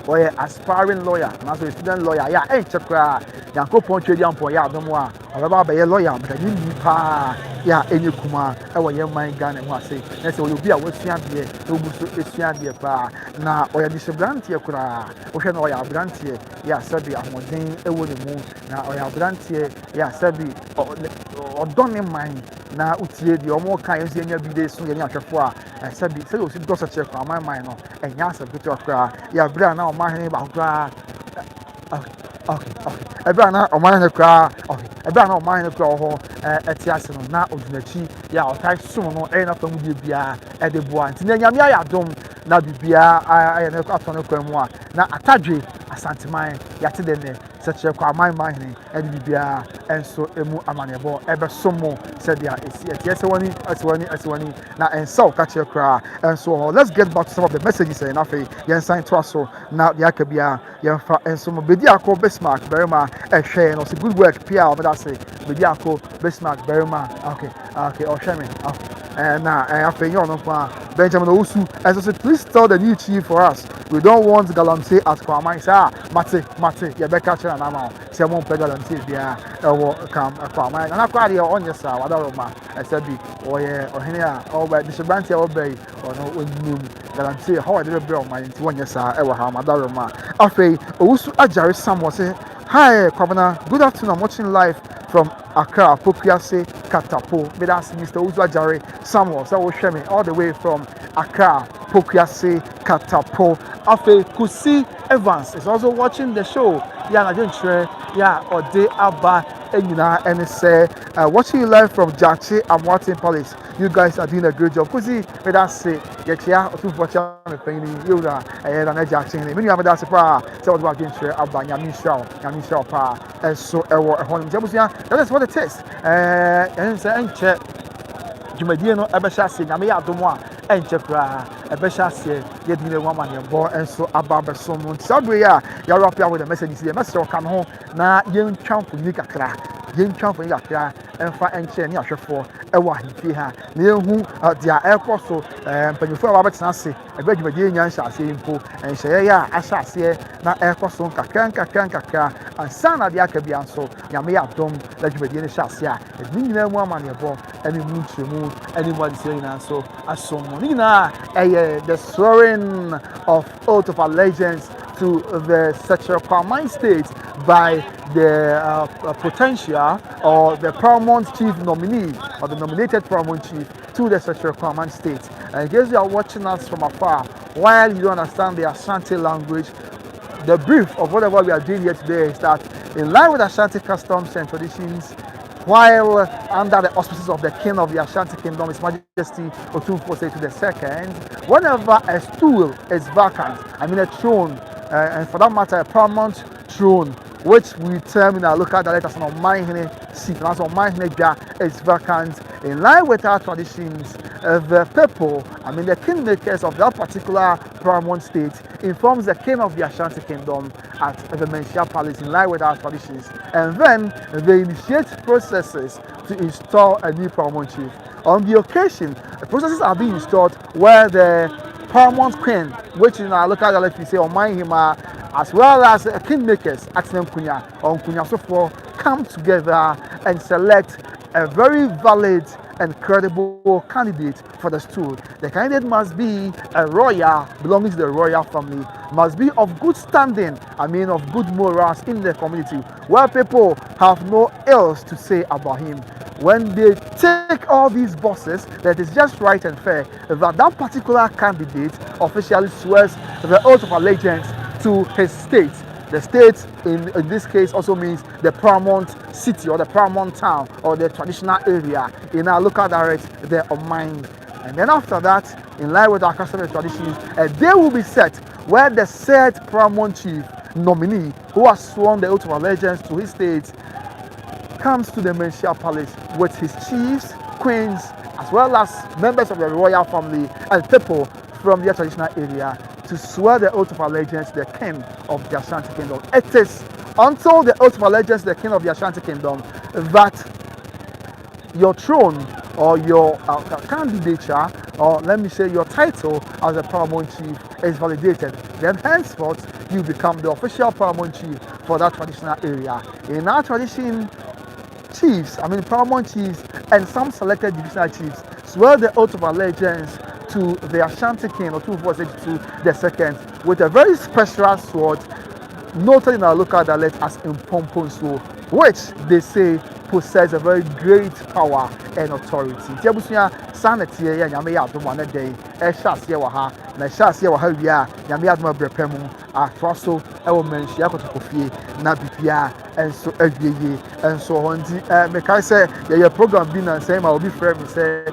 ɔyɛ aspiring lawyer anaasɛ student lawyer yɛ a ɛnkyɛ koraa Nyankopɔn twedi ampɔ yɛ adom a ɔbɛba abɛyɛ lawyer mpanyini ni paa yɛ a ɛnyɛ kuma ɛwɔ yɛn man Ghana mu ase na sɛ ɔyɛ obi a wasua adeɛ na ɔbu so esua adeɛ paa na ɔyɛ adehyɛbranteɛ koraa wohwɛ na ɔyɛ abranteɛ yɛ a sɛbi ahoɔden ɛwɔ ne mu na ɔyɛ abranteɛ yɛ a sɛbi ɔdɔ ne man na wotie deɛ ɔmo ka yɛn nso yɛnya bi de so yɛne ahwɛfoɔ a sɛbi sɛ osi dɔ Sekyere Kwaman man no ɛnyɛ asɛm ketewa koraa yɛ abere a na ɔmanhene baako koraa ɛbɛrɛ na ɔmanhene koraa ɛbɛrɛ na ɔmanhene koraa wɔ hɔ ɛte ase no na ɔgyina akyi yɛ a ɔtae som no ɛyɛ n'afa mu deɛ biara ɛde boa nti na nyame ayɛ adom na biribiara ayɛ no atɔ no kwan mu a na atadwe asanteman yɛate dɛ nɛ Sekyere Kwaman manhene ɛde biribiara ɛnso emu amanneɛbɔ ɛbɛsom mo sɛdeɛ esi ɛteɛ sɛ wani na ɛnsa wo ka kyerɛ koraa ɛnso wɔ hɔ. Let's get back to some of the messages ɛyɛ n'afei yɛnsan toa so na deɛ aka biara yɛmfa ɛnso mo bedi akɔ Bismarck barima ɛhwɛ no ɔsi good work pia ɔbɛda ase bedi akɔ Bismarck barima okay ɔhwɛ me na afei nyɛ ɔno nko a Benjamin Owusu ɛnso sɛ please tell the new chief for us we don't want galamsey at Kwamang sɛ mate yɛbɛka kyerɛ anama sɛ mo mpɛ galamsey biara ɛwɔ Kwamang nana kɔ adeɛ ɔnyɛ saa wadaroma ɛsɛ bi ɔyɛ ɔhene a ɔbɛ dihyɛbrante a ɔbɛ yi ɔno ɔnim galamsey hɔ ɔde bɛbrɛ ɔman nti wɔnyɛ saa ɛwɔ ha wadaroma afei Owusu agyare sam wɔ se hi Kwabena good afternoon I'm watching live from Accra Pokuase Katapo that's Mr. Owusu Ajare Samuel so wohwɛ me all the way from Accra Pokuase Katapo afei Kusi Evans is also watching the show na dwenkyerɛ ɔde aba enyina ɛne sɛ watching you live from Jachi Amwatin Palace you guys are doing a great job Kusi that's say yɛkyia Otumfour kyia me panyin yewura na na Jachi ne me nua that's paa sɛ ɔde ba dwenkyerɛ aba nyame nhyira paa ɛso ɛwɔ ɛhɔ nom sɛ that is what it is ɛn sɛ ɛnkyɛ dwumadie no ɛbɛhyɛ ase nyame yɛ adom a ɛnkyɛ koraa ɛbɛhyɛ aseɛ yɛdi ne wama ne bɔ ɛnso aba bɛsom nti saa bere a yɛwrap up with the messages yɛ message ɔka no ho na yɛntwa mfoni kakra ɛmfa ɛnkyɛ ne ahwɛfoɔ ɛwɔ ahemfie ha na yɛhu deɛ ɛrekɔ so mpanyinfoɔ a wɔabɛtena ase ɛbɛ dwumadie nya nhyɛ aseɛ mpo nhyɛeɛ a ahyɛ aseɛ na ɛrekɔ so nkakra ansa na deɛ aka bia nso nyame yɛ adom na dwumadie no hyɛ aseɛ a ɛde ne nyinaa mu amanneɛbɔ ɛne mu nkyerɛmu ɛne mu adehyɛ nyinaa nso asom mu ne nyinaa ɛyɛ the swearing of oath of allegiance to the Sekyere Kwaman state by the potential or the paramount chief nominee or the nominated paramount chief to the Sekyere Kwaman state. And in case you are watching us from afar, while you don't understand the Ashanti language, the brief of whatever we are doing here today is that in line with Ashanti customs and traditions, while under the auspices of the king of the Ashanti kingdom, His Majesty Otumfour to the second, whenever a stool is vacant, I mean a throne, and for that matter a paramount throne, which we term in our local dialect as an Kwamanhene seat, and as Kwamanhene is vacant, in line with our traditions, the people, I mean the kingmakers of that particular paramount state, informs the king of the Ashanti kingdom at the Menchia Palace in line with our traditions, and then they initiate processes to install a new paramount chief. On the occasion, the processes are being installed where the paramount queen, which in our local dialect we say Kwamanhene, as well as kingmakers, Aksem Kunya or Kunya Sofo, come together and select a very valid and credible candidate for the stool. The candidate must be a royal, belonging to the royal family, must be of good standing, I mean of good morals in the community, where people have no ills to say about him. When they take all these boxes, that is just right and fair that that particular candidate officially swears the oath of allegiance to his state. The state in this case also means the paramount city or the paramount town or the traditional area. In our local dialect, the Omang. And then after that, in line with our custom and traditions, a day will be set where the said paramount chief nominee who has sworn the oath of allegiance to his state comes to the Menchia Palace with his chiefs, queens, as well as members of the royal family and people from their traditional area to swear the oath of allegiance to the king of the Ashanti kingdom. It is until the oath of allegiance to the king of the Ashanti kingdom that your throne or your candidature, or let me say your title as a paramount chief is validated. Then henceforth you become the official paramount chief for that traditional area. In our tradition, chiefs, paramount chiefs, and some selected divisional chiefs swear the oath of allegiance to the Ashanti king Otumfour the second with a very special sword noted in our local dialect as Impomponso, which they say possess a very great power and authority. Tiabusunya sanity ya nyame ya adom ane dey e hyaase wa ha na hyaase wa ha wia nyame adom abrepemu atroso e wo manhia kotokofie na bibia enso awieye enso honti me kai say ye program bi na say ma obi frɛ me say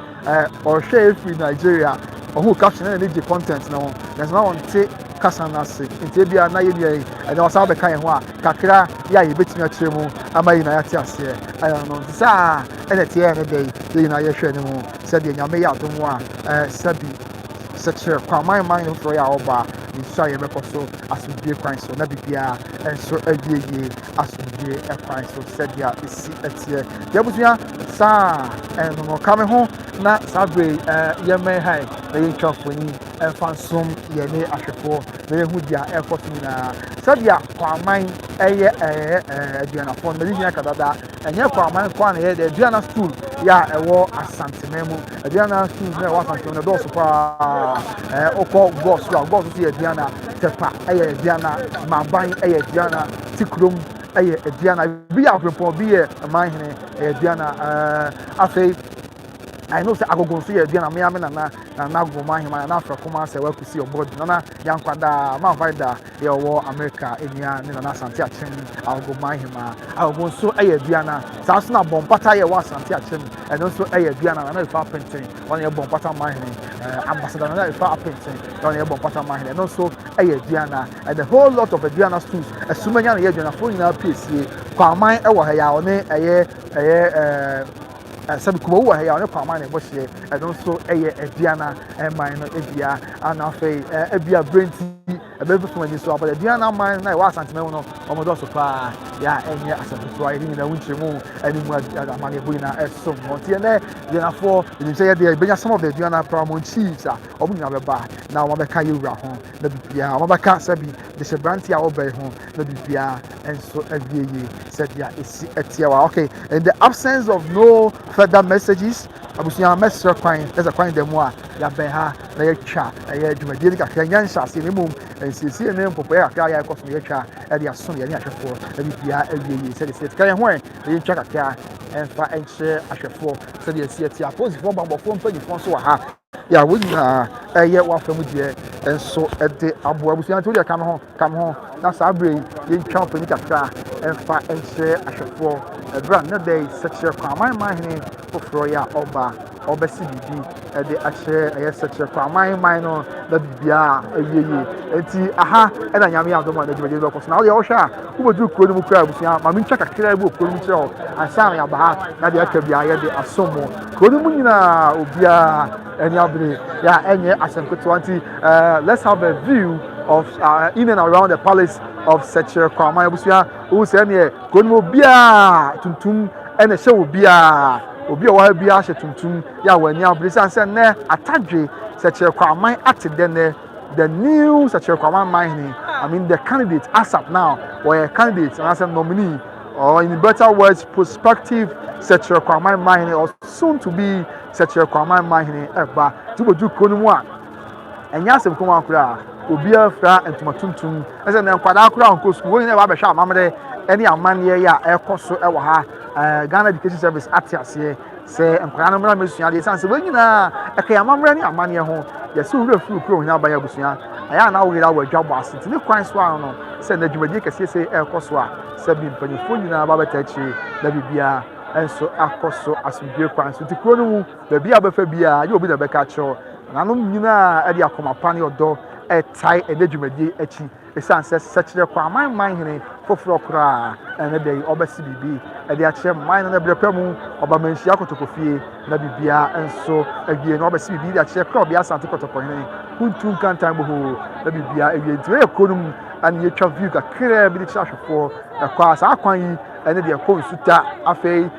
or share free Nigeria who caption na the content no there's no one take kasa na se nti bia na ye bia e na wasa be kan ho a kakra ya ye betimi akire mu amayi na ya te ase no sa ene tie ne dey ye na ye hwɛ ne mu sɛ de nyame ya adom a sabi Sekyere Kwamanhene no for ya oba nsa ye bɛkɔ so asodie kwan so na bibia enso awieye asodie kwan so sɛ dia esi etie yɛbusua sa no kame ho na sabre ye men hai na ye twafoni emfansom ye ne ahwefo na ye hu dia ɛkɔ so na sɛ dia Kwaman ɛyɛ aduanafo na linya kadada ɛnyɛ Kwaman kwa na ye de aduana stool ya ɛwɔ asantememu aduana stool na ɛwɔ asantememu na dɔɔso pa okɔ boss so yɛ aduana tepa ɛyɛ aduana maban ɛyɛ aduana tikrom ɛyɛ aduana bi afrepɔ bi yɛ Kwamanhene ɛyɛ aduana afei I know say agogo so yɛ aduana me na Kwamanhene na afra koma sɛ wakusi obodi na yankwada ma vaida yɛ wɔ America enua ne na asante akyem Kwamanhene agogo so ɛyɛ aduana saa so na bompata yɛ wɔ asante akyem ɛno so ɛyɛ aduana na ifa penten wɔn yɛ bompata Kwamanhene ambassador na ifa penten wɔn yɛ bompata Kwamanhene no so ɛyɛ aduana and the whole lot of aduana stools asumanya na yɛ aduana fo nyina piesie Kwaman ɛwɔ ha ya ɔne ɛyɛ sabi kuma wo ha ya ne Kwamanhene bo hye ɛno so ɛyɛ aduana man no ebia ana afei ebia brenti ebebe fo ani so abɔ aduana man na ɛwɔ asantemɛ no ɔmodo so pa ya ɛnyɛ asantefoa yɛ ni na wunkyerɛ mu ani mu amane boyi na ɛsom nti ne aduanafo ɛnim sɛ yɛ de benya some of the aduana paramount chiefs a ɔmo nyina bɛba na ɔmo bɛka yɛwura ho na bibia ɔmo bɛka sabi de hyɛ branti a wɔbɛn ho na bibia ɛnso awieye sɛdia esi ɛtiawa okay in the absence of no further messages abusunya mesra kwan there's a kwan demo a ya ben ha na ya twa ya dwumadie ni kakra nya nhyase ne mum nsiesie ne mpopo ya kakra ya koso ya twa e de aso ya ne ahwefo e bibia awieye se de se kan ho e twa kakra emfa enche ahwefo se de esi ati aposifo bambofo mpanyifo so wa ha ya wonyina eye wafamu die enso de abo abusunya to de kam ho na sabre ye twa mpani kakra emfa enche ahwefo ebra na dey Sekyere Kwamanhene foforo ya obesi bibi de akyere eye Sekyere Kwamanhene no da bibia awieye enti aha e na nyame adom na dwumadie do koso na wo ye wo hwa a wo bodu kuro no mu kura abusunya ma mentwa kakra bu kuro no mu kyerɛ ho ansa ya ba ha na de aka bia ye de asomo kuro no mu nyina obia any abri ya enye asemkoto anti let's have a view of in and around the palace of Sekyere Kwamanhene abusunya wo se ne kuro no mu bia tuntum ene hye wo bia obi o wa bia hye tuntum ya wani abri sanse ne atadwe Sekyere Kwamanhene atede the new Sekyere Kwamanhene I mean the candidate ASAP now or a candidate and as a nominee or in better words prospective Sekyere Kwamanhene or soon to be Sekyere Kwamanhene eba tubodu konumu a enya asem kuma akura obi afra entuma tuntum ese na nkwada akura onko school woni na ba behwa amamre ene amane ya ekoso ewo ha Ghana Education Service atiase se nkwada no mra mesua de sanse wonyina ekaya amamre ne amane ho yesi wura furu kuro hina ban abusuya aya na wura wa dwabo asenti ne kwan so ano se na dwumadie kese se ekoso a se bi mpanyefo nyina ba betachi na bibia enso akoso asubie kwan so ti kuro no mu da bia befa bia ye obi da beka cho nanom nyina e de akoma pa ne odo etai e de dwumadie achi esanse Sekyere Kwamanhene foforo kura ene dey obesi bibi e de ache man na brepemu obamanhia kotokofie na bibia enso awie na obesi bibi de ache kra obi asante kotokohene kuntu kantan bo na bibia awie nti e konum an ye twa view kakra bi de chahwefo kwa sa akwan yi ene de ko nsuta afei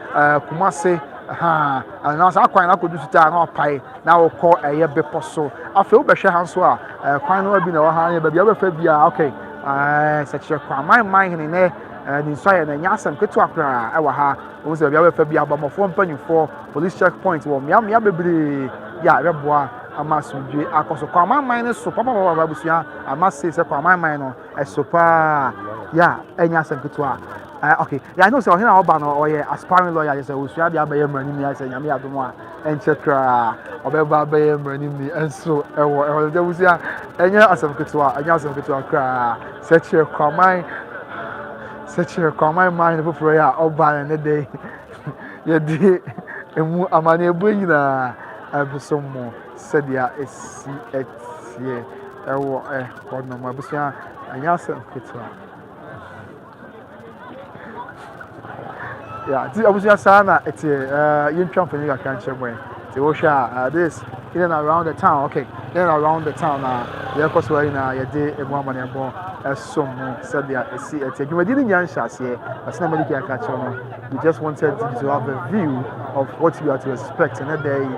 kumase ana sa kwan na kodu suta na opai na wokɔ eye beposo afei wo behwe hanso a kwan no abi na wo ha ya ba bia befa bia okay Sekyere Kwamanhene ne ni Sweàr na nyasem ketua kra e wa ha wo se bia we fa bia bamofo mpanyufo police checkpoint wo mia bebre ya reboa amasudwe akoso Kwamanhene ne so papa busua amase se Kwamanhene no esopa ya enyasem ketua okay yeah I know so hina oba no oye aspiring lawyer say usua dia ba yemrani mi say nyame adomo a enche kra obeba ba yemrani mi enso ewo de busua enya asem ketua kra Sekyere Kwamanhene foforo ya oba ne dey ye di emu amane ebu nyina abusomo sedia esi etie ewo kono ma busua enya asem ketua yeah, I was just saying that it's you jump and you can't check when this in and around the town. Okay, in and around the town. Yeah, cause we're in a day a woman and born as some said there. See, you didn't answer here, but somebody can catch on. We just wanted to have a view of what you are to expect in a day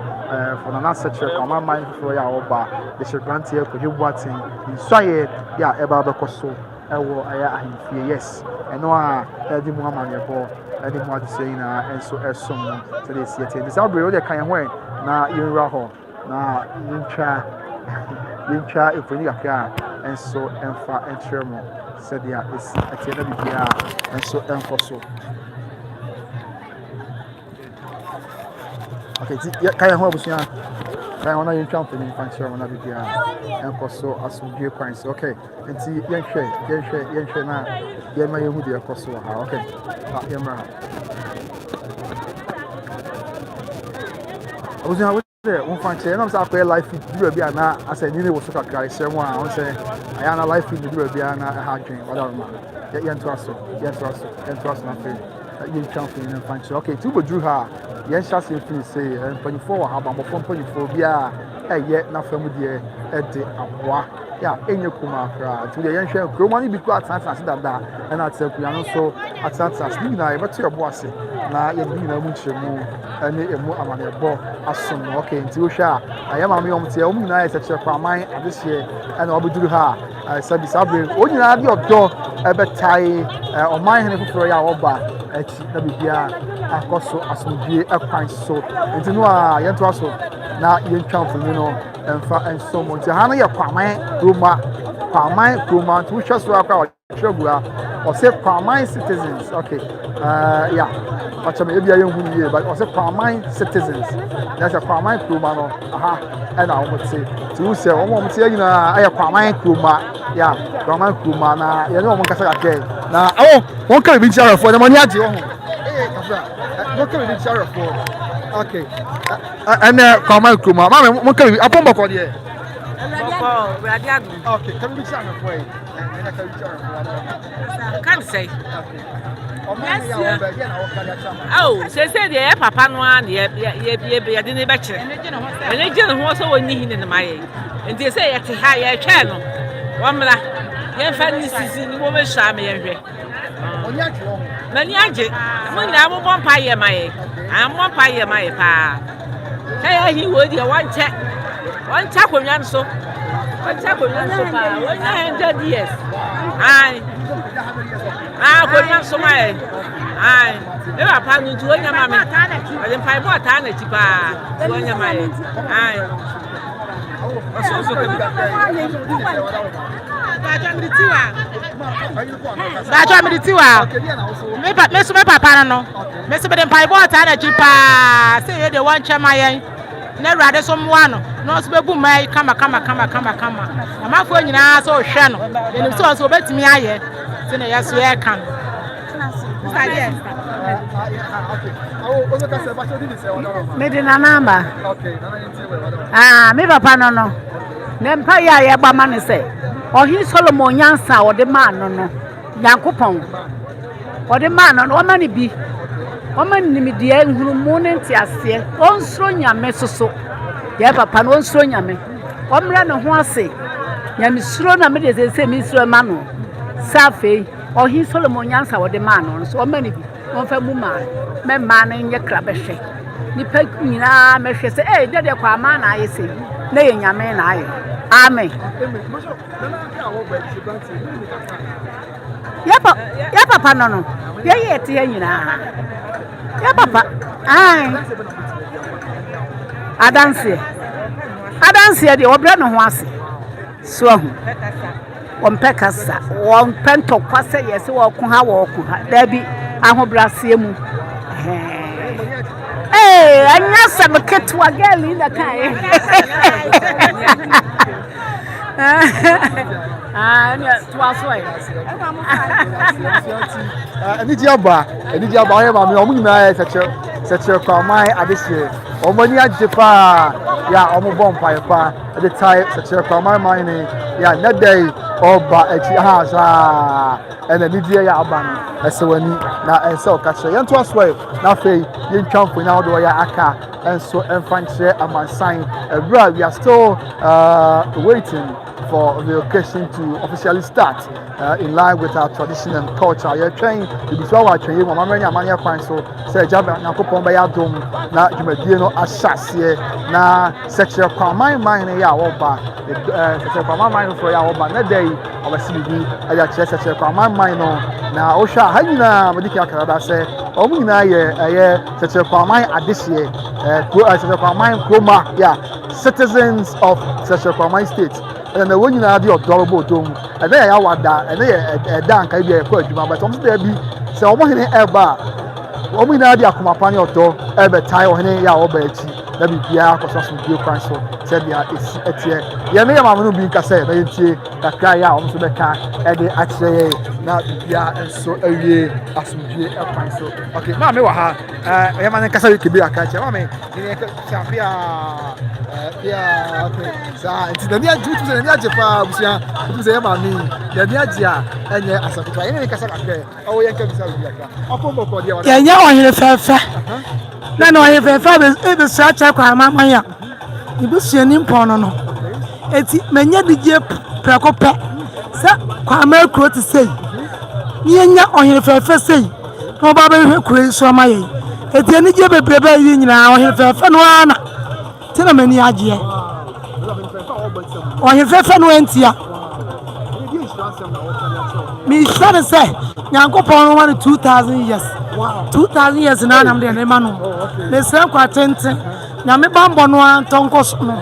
for an answer check on my mind for your over the Shagranti because you watching in Sweàr, yeah, about the costo. Yes, and no, I didn't want my ball. I didn't want to say and so as some to this yet. This I'll be really kind of way. Now, you raho, now, you try if we need a car and so and far and Sherman said, yeah, it's at the end of the year and so and for so. Okay, kind of hopes, yeah. I want to jump in and Sherman of the year and for so as we do points. Okay, and see, young share now. Yeah, my own dear Kosovo. Okay, I was there. One fan chain. I'm sorry, life in the Biana. I said, you was a guy. Someone I say, I am a life in the Biana. A hard drink. Whatever, man. Yes, trust nothing. You champion and fan. Okay, two but drew her. Yes, just if you say, and 24, how about 4.4? Yeah, yet nothing with the yeah, in your Kumaka to the young share, grow money because I that and I said, we are also at Santa, but to your boss. Now, you're being a much more and a more among a ball as soon. Okay, until share. I am a young tell me nice at your Kwamang this year, and I'll be doing her. I said, this I'll be only have your door ever tie on my hand for your oba at Nabia, a costo as we be a pint so. And to know I am to also now you count for and so much. Hana ya Kwamang Kroma to which us work out or say Kwamang citizens. Okay, yeah, but maybe I don't know, but also Kwamang citizens. That's a Kwamang Kroma, and I would say to say, I say, Kwamang Kroma, yeah, Kwamang Kroma, you know, one can say again. Now, oh, one can be jar for the money. What can be jar for? Okay, and Kwamang Kroma, Mamma, what can be a bomb for you? Okay, can we jar for you? Can't say. Oh, she said, yeah, Papa, no, yeah, didn't bet you. And they didn't want so need in my age. And they say at a higher channel. One minute, yeah, fancy season, woman, Shammy and Ray. Maniaji, when I'm one pie, my I'm one pie, my pa. Hey, he would your one tap on yan so. One tap on yan so far, 100 years. Going so my never planning to win your mammy. I didn't find more tarnish to win your mammy. That's why I'm the two. Maybe Miss Papa, no. Miss Madame Pie, tarnish, say the one chairman. Never rather someone, no smoke, my come. I'm not going to so channel, and it's also bet me. I yes, we can. Made in a number. Me papa no. Nempire ya ba man say. Or he Solomon Yansa or the man no. Yankopon. Or the man on many be. Woman media morning tiasie. On stronya me so. Ya papa no stronya me. Omra no ho ase. Ya misro na me de say misro manu. Safe or he Solomon Yansa or the man on so many one for woman, men man in your crabeshe. The peg me na meshe say, eh, dear Kwaman, I say, laying your man, I Amen. Ya papa no. Ya yete ya nyina. Ya papa. Ai. Adanse de obra no ho ase. So ahu. Wompe kasa. Wompe ntokwa se yesi wo ko ha. Da bi ahobrase mu. Anya sam ketwa girl in the kai. Anya twaso Eniji aba oye ma me omu nyina Sekyere Kwamang adehye omani ajepa ya omu bompa pa the tie Sekyere Kwamang mine ya nadai oba echi ha sa ena nidie ya aba no esewani na ense okache yento aswe na fei yentwamfo na do ya aka enso emfanche amansan ebra we are still waiting for the occasion to officially start in line with our tradition and culture. You're trying to be so much trained. Mama many amani akwan so say jaba na kopon ba ya dom na dwumadie no ahyase na Sekyere Kwamang mine ya oba Sekyere Kwamang mine for ya oba na day obasibi aya kire Sekyere Kwamang mine no na ohwa ha nyina mediki akara say omu nyina ye Sekyere Kwamang adehye Sekyere Kwamang kroma ya citizens of Sekyere Kwamang state. And the one you know, the adorable dome, and there I want that, and there a dank idea, but some there be so one ever. Omi na dia kuma pani oto ebe tai ohene ya obachi na bibia ko so bio kwan so se dia esi etie ye me ya mamunu bi nka se na yetie kakra ya o so beka e de akire na bibia enso awie asumdie e kwan so okay ma me wa ha ye ma nka se ke bi aka che ma me ni ka champion okay sa nti na dia jutu se na dia jepa busia tu se ye ma mi ya dia dia enye asakwa ye ni ka sa kakra o ye nka bi sa bi aka afo mboko dia wa Ohin fefe na no ohin fefe be Sekyere Kwamang ya ibusua ni mpon no eti menya digye prekope sa Kwamang kro ti sei ni enya ohin fefe sei no ba be hwe kro so ma ye eti ani je bebrebe yi nyina ohin fefe no ana ti na mani agye ohin fefe no entia mi sure say Nyankopon no 2000 years 2000 years na nam de nema no le sra kwa tente na me bambo no antonkos no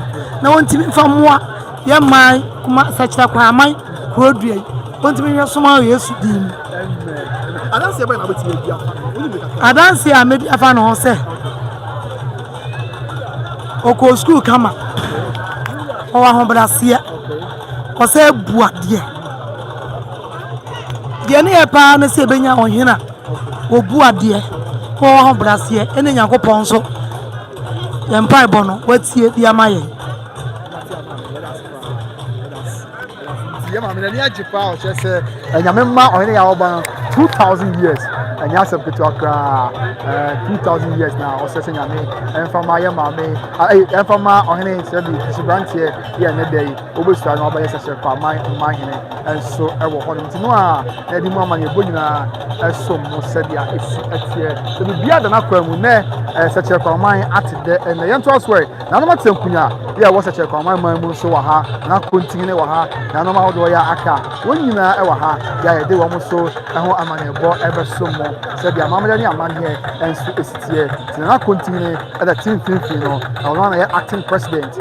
na wontimi famoa ye man kuma Sekyere Kwamang krodue wontimi ye soma Yesu dim adanse ba na betime bia adanse a me bia fa no se oko school kama o wa hobrasia o se buade de ne e pa na se benya ohina obu ade ko ho brase ene Nyankopon so yempa bono watie dia maye yema me na ajipa o chese enyamemma ohene ya oba 2000 years enya se petu akra 2000 years na o sese nyame enfama yema me enfama ohene se bi sibrantie ye ne dey obesua na oba ye Sekyere Kwamang mahene enso ewo ho ntino a edi mu amane bonyina esom mo sedia esi etie se bibia da na kwamu ne Sekyere Kwamang atide ene yento aswe na no matenkunya ye wo Sekyere Kwamang mu so wa ha na kontinene wa ha na no ma hodo ya aka wonyina e wa ha ya ye de wo mo so ho amane bo ebe so mo sedia mamele ni amane enso esitie na kontinene at the team fin no na ya acting president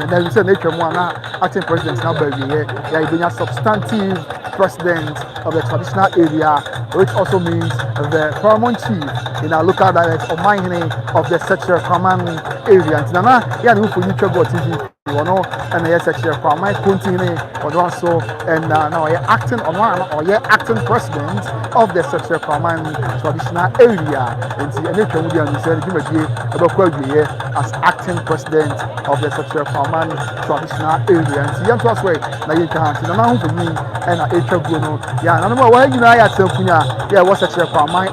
na we say na twemu na acting president na ba wie ya ibenya substantive president of the traditional area, which also means the paramount chief in our local dialect of Kwamanhene of the Sekyere Kwamang area. And Nana, yeah, you for YouTube TV. You know, and yes, Sekyere Kwamang continue or also, and now you're acting on one or you're acting president of the Sekyere Kwamang traditional area. And see, and you can understand as acting president of the Sekyere Kwamang traditional area. And see, you know, now you can see, now for me, and I yeah, I don't know why you know I tell you, yeah, what's Sekyere Kwamang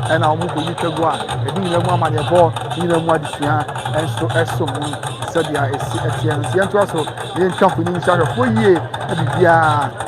and I'll move for YouTube. And you know, my ball, you know what this year, and so as someone. said ya etienne yɛn to so yɛn twa fo ni nhyɛ for ye bibia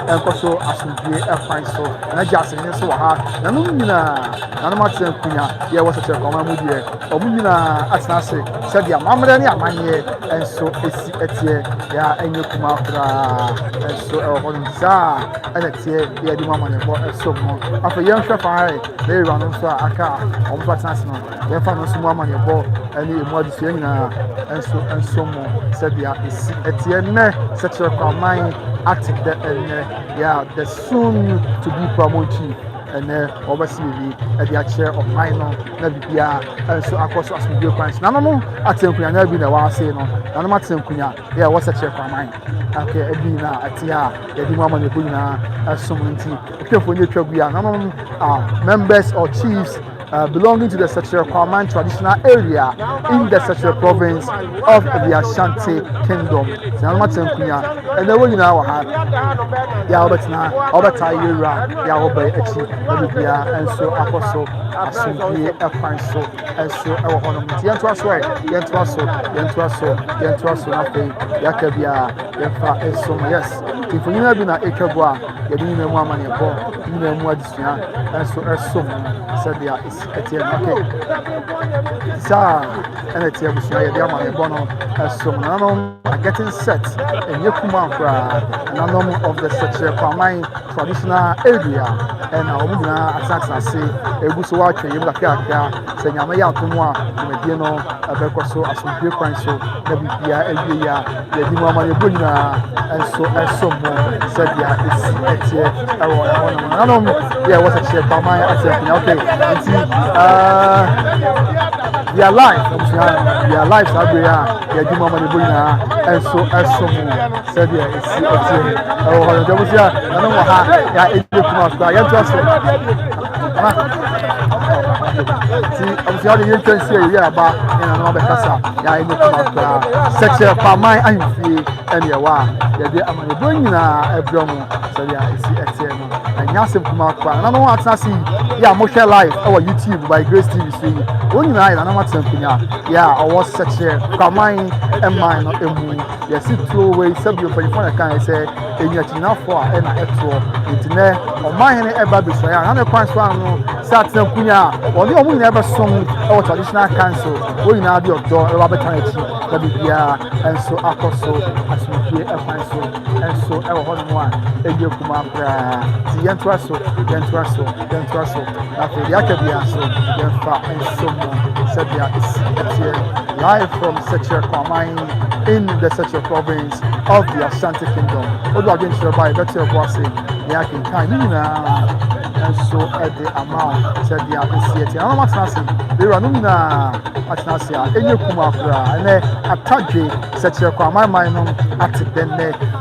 ɛnkɔ so asomdue ɛkwan so na gya ase ne so wɔ ha nanom nyinaa nanom atena nkunya yɛ wɔ sɛkyerɛ Kwaman mu deɛ ɔmo nyinaa atena ase sɛdeɛ amammerɛ ne amanneɛ ɛnso esi ɛteɛ ya ɛnyɛ kuma koraa ɛnso ɛwɔ hɔ nom saa ɛna teɛ yɛde mu amanneɛbɔ ɛsom no afei yɛnhwɛ fa ha na yɛwura no nso a aka ɔmo so atena ase no yɛmfa no nso mu amanneɛbɔ ɛne emu adesua nyinaa ɛnso ɛnsom mo sɛdeɛ esi ɛteɛ nnɛ sɛkyerɛ Kwaman ate dɛ ɛnnɛ ya the soon to be promoted ɛnɛ ɔbɛsi bibi ɛde akyerɛ ɔman no na bibia ɛnso akɔ so asomdue kwan so nanom ate nkunya na bi na ɛwɔ ase no nanom ate nkunya yɛ ɛwɔ sɛkyerɛ Kwaman ake ebi na ate a yɛde mu amanneɛbɔ nyinaa ɛsom nti otwefo ne twa gu a nanom members or chiefs belonging to the Sekyere Kwamang traditional area in the Sekyere province of the Ashanti Kingdom. And then when you know how Yabatna, Obata Yura, Yaobe, Echi, and so Apostle, Asumbi, Epanso, and so our ornament. Yentwaso, nothing, Yakabia, Yafa, and so yes. If you have been at Ekabwa, you didn't know more money, you know more discount, and so said they are. Okay. Sir, and it's here. So are getting set in Yakuman, none of the Sekyere Kwamang traditional area, and our Muna Atlanta say a Busua, Yamaka, Senyamaya Tumwa, Medino, Abecoso, Asumbi Quanso, Nabia, Elia, the Dimama Buna, and so as some more said it's here. Yeah, was a share Kwamang. I said, okay, their lives are there. They do money, and so as some said, it's oh, there was I don't know how it looked. I see, obviously, you can see about in another casa. I look Sekyere Kwamang, I'm free, and you are. I'm going a bromo, so yeah, it's and Yasim Kumakwa. And I know what's not see, yeah, Moshe Live, our YouTube by Grace TV. One night, and I'm not saying, yeah, I was Sekyere Kwamang and mine, not a moon. Yes, it threw away some of your phone. I say, and yet enough for an actual internet or mine ever be so. And the price one, Saturn Kunya, or the only never song or traditional council, going out your door, Robert Kennedy, and so Akoso, as we hear a pencil, and so our one, and you come up, the Entwaso, after the Academy, so then far and so more, said there is live from Sekyere Kwamang in the Sekyere province of the Ashanti Kingdom. What do I get to buy? That's your boss, the Akin Kain. And so at the amount said the appreciate. I'm not asking. There are no Atnasia, and you come after and attack Sekyere Kwamang minor at then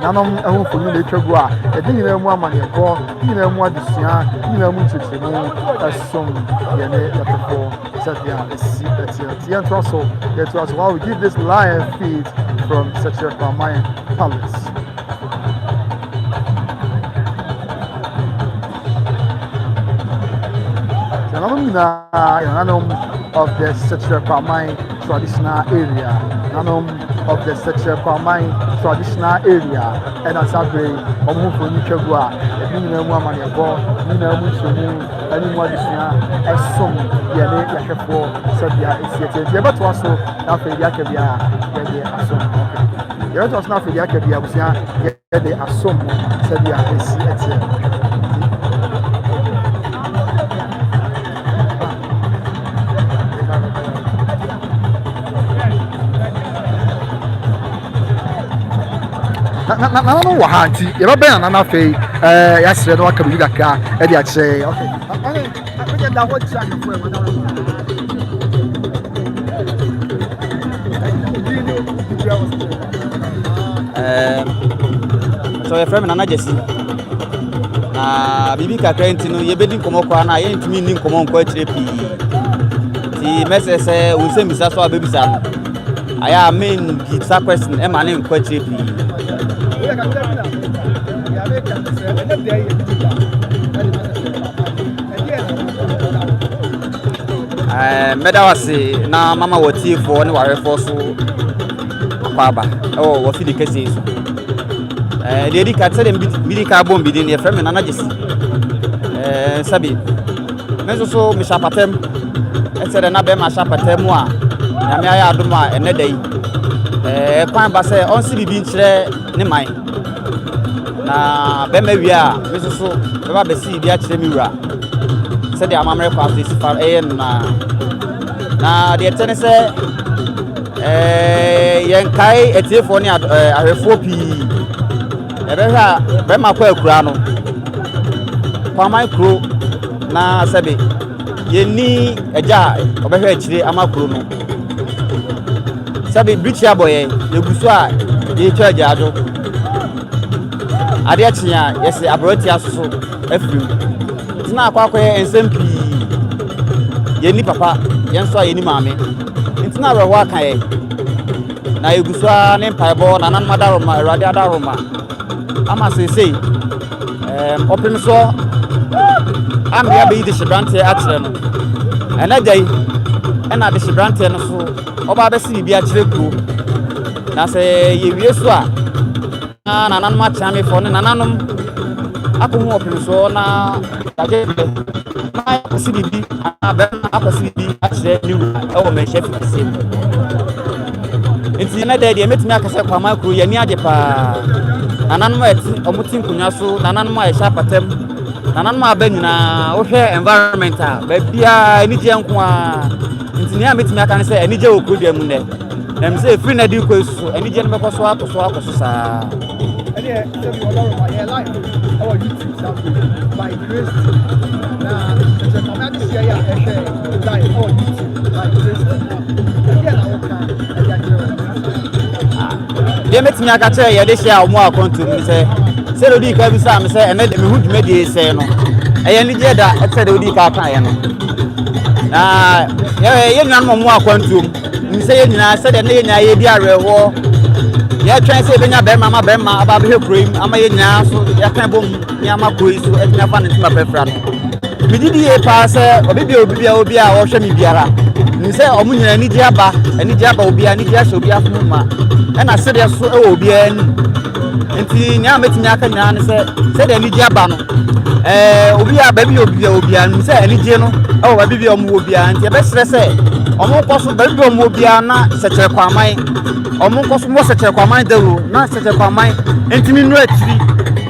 Nanom and for you later go. I didn't know more money for you know more this year, you know, much to know as some said the and also that was why we give this live feed from Sekyere Kwamang Palace. None of the Sekyere Kwamang traditional area. None of the Sekyere Kwamang traditional area. And as I say, Otumfour Nichagua, the minimum money for minimum anyone is here as some Yane said there is but also after Yakabia, there was not for Yakabia, was here, they are some said there is na no wa hanti ye ba ben na fei ya sire no aka bi daka e dia kire okay me da ho tsa no fo so ye frame na jesi na bibi kakra ntino ye bedi nkomo kwa na ye ntimi ni nkomo nko akire pi ti mesese wo se misa so abebisa no aya main the sa question e ma ne nko akire pi meda wase na mama Otumfour ne warefo so Kwaba wo fi di kese so de di ka tse de bi ka bom bi di ne frame na jesi sabi me so me shapatem tse de na be ma shapatem a na me aya adom a ene dai kwan ba se on si bibi nkyere ne man na be ma wi a me so be ba be si bi a kyere mi wura se de amamre kwa so si fa na de tene se yen kai etiefo ne ahwefo pi ebehwa be makwa akura no Kwaman kro na sabe yeni eja obehwa akire amakro no sabe brichi aboye yeguso a ye twa ajaado ade akya yesi abroti asoso afrim tina akwa ensempi yeni papa yenso a yeni maame tina reho aka ye na yeguso a ne mpaibo na nan madaroma erade adaroma ama sesei opim so amia be di shibrante akyere no ena dai ena di shibrante no so oba be si bi akyere kuro na se ye wie so a na nanom akyame fo ne nanom akohu opim so na taje na si bi be akwasi bi akyere ni e wo me chef kise enti na dai de metumi akasa Kwaman kuro ye ni age pa nanom eti omutin kunya so nanom a sha patem nanom abanyina wo hwe environment a ba bia enije nko a ntini a metimi aka ne se enije okrodua mu ne na mse free na di kwesu enije no bekoso akoso saa ene se bi wala ma ye live our YouTube channel by Grace na se mama di sia ya ehwe live our YouTube by Grace ene na oka e ya kire de metimi aka che ye de share omo akonto mi se odi ka bi sa me se ene de me hu dwuma de se no eye ni je da etse de odi ka kan ye no na ye nwan mo akonto mi se ye nyina se de ne ye nya ye di arewo ye twan se be nya be ma aba be hekroim ama ye nya so ye kan bom ni ama koi so e nya fa ne tima pefra no mi didi ye pa se obi a wo hwe mi biara mi se omu nyina ni je aba obi a ni je so obi afu ma e na se de so e obi ani enti nya metimi aka nya ne se de ni je aba no obi a ba bi obi a ni se ani je no e ba bi omu obi a enti e be sere se omu koso ba bi omu obi a na Sekyere Kwaman omu koso mo Sekyere Kwaman dawo na Sekyere Kwaman enti mi nu atiri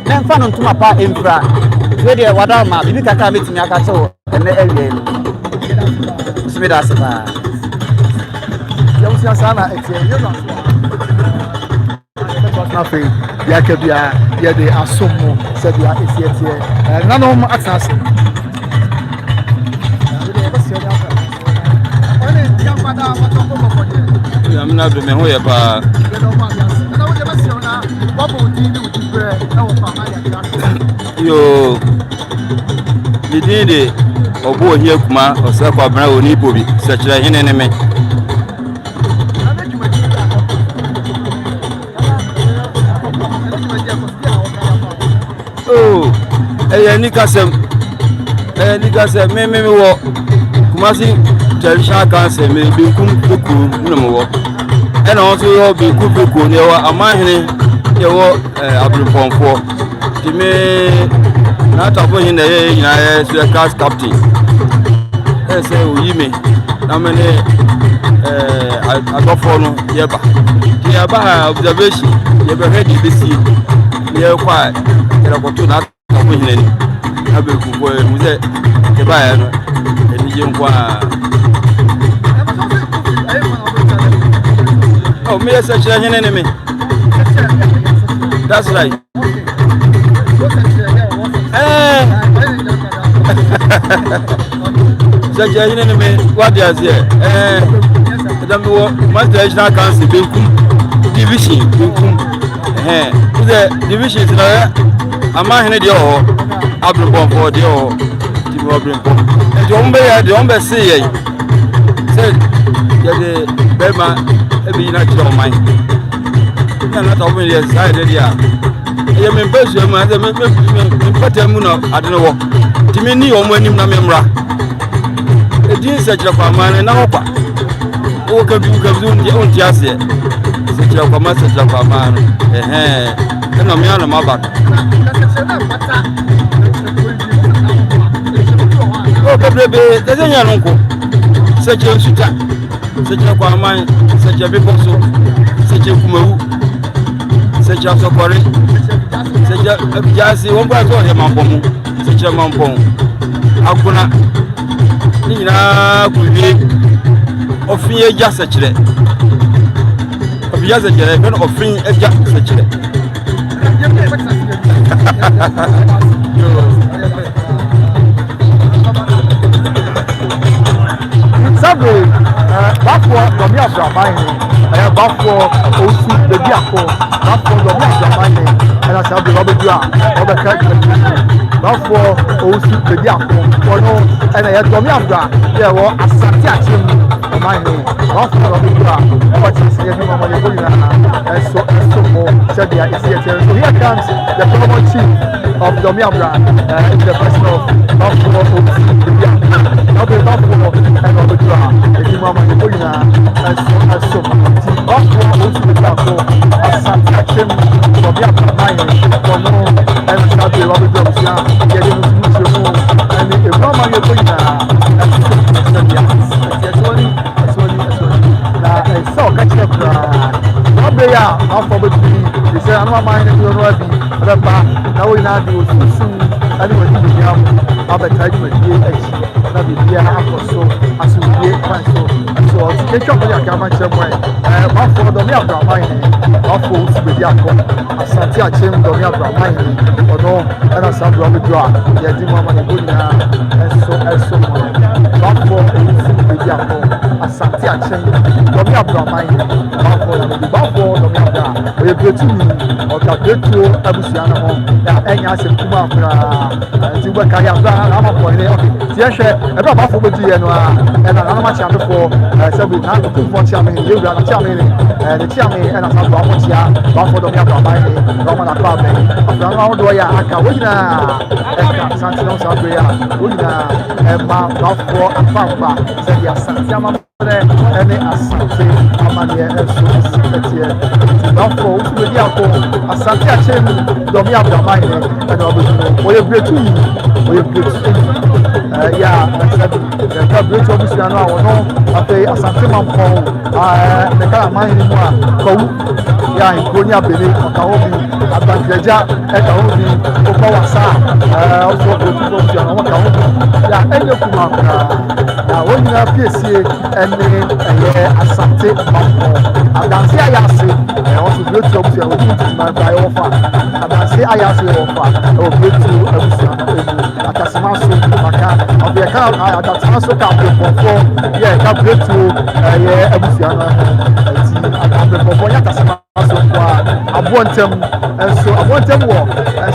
na mfa no ntuma pa emfra we de wada ma bibi kaka metimi aka chewo ene ewie no smida sepa ya usia sana etie yo no na fe ya ke bia ya de asomo se bia etie nanom atase I'm not doing my pa. Yo, the day obo here kuma osakwa bra oni bobi Sekyere hene me. Oh, ni kasem me wo kumasi traditional council me bi kum kuku na mo wo e na so yo bi kuku ne wo Kwamanhene ye wo Otumfour ti me na ta bo hin na ye nyina ye Sweàr class captain e se oyi me na me ne agofo no ye ba ti ya ba observation ye be ready be see ye kwa era ko to na ta bo hin ni abe ku bo mu se ke ba ya no eni je nkwa. Oh, me Sekyere hene me. That's right. Sekyere hene me. What is here? That me my traditional council Benkum division Benkum. The division is na Kwamanhene de o Otumfour de o ti mo Otumfour. The ombe say ye. Say the bema ebi na kiro man na ta wo ye side dia ye me besu mu ade me pata mu na ade no wo ti me ni omo anim na me mra e din Sekyere Kwaman na ho kwa o ka bi ndi on ti ase Sekyere Kwamang Sekyere Kwamang no me ana maba o bebrebe tezenya no nko Sekyere Nsuta Sekyere Kwamang Sekyere Biposo Sekyere Kumawu Sekyere Sokore Sekyere Abijasi won bua so he mampomu Sekyere Mampon Aguna ni nyina kuwie ofin eja Sekyere Abijasi Sekyere ben ofin eja Sekyere Sabe, bafo domi abraman bafo osu bebi akọ bafo domi abraman ena sabe ba bedu a obeka bafo osu bebi akọ ono ena ye domi abra ye wo asante achim man bafo domi bedu a what is ye no mama ye go na so mo said ya is here so here comes the former chief of domi abra in the person of bafo osu bebi akọ okay bafo and obedu a edi mama ye go na so bafo osu bebi akọ asante achim domi abra man ono ena sabe ba bedu a ye de no so and e mama ye go na so catch up no be ya afọ bebi they say anu man ni no abi baba na we na do susu ani we di ya abeta di we die echi na bi dia akoso asubie kwanso so catch up ya ka man chem we ba for do me abraman ni ba for usu be dia ko asante achem do me abraman ni ono ana sabro be do a ye di mama ni bunya eso mo ba for usu be dia ko asante achem do me abraman ni ba for do me abra we betu ni o ka betu abusia na ho ya enya asem kuma afra ti we ka ya abra na ma ko ni okay ti ehwe e ba for betu ye no a e na na ma cha before sabi na Otumfour cha me ye ura na cha me the cha me e na sa do amo cha ba for do me abraman ni do ma na pa me afra na do ya aka we na e ka santi no sa ya we na e ma ba for afa se ya santi ama ene asante amane eso Sekyere bafo usu be akọ asante achem domi abraman ene obedu oye bretu ya sabi the bretu obusu na no afi asante mampon the kala man ni mu a kawu ya nkoni abele okawo bi abantreja ka wo bi okọ wasa oso bretu obusu na wo ka wo ya enye kuma na wo nyina piesie ene asante mampon adanse ayase also bretu obusu na wo ti ma ba yo fa adanse ayase yo fa o bretu obusu na atasema so maka obi ka atasema so ka before ye ka bretu obusu na ti before ya atasema so kwa abontem so abontem wo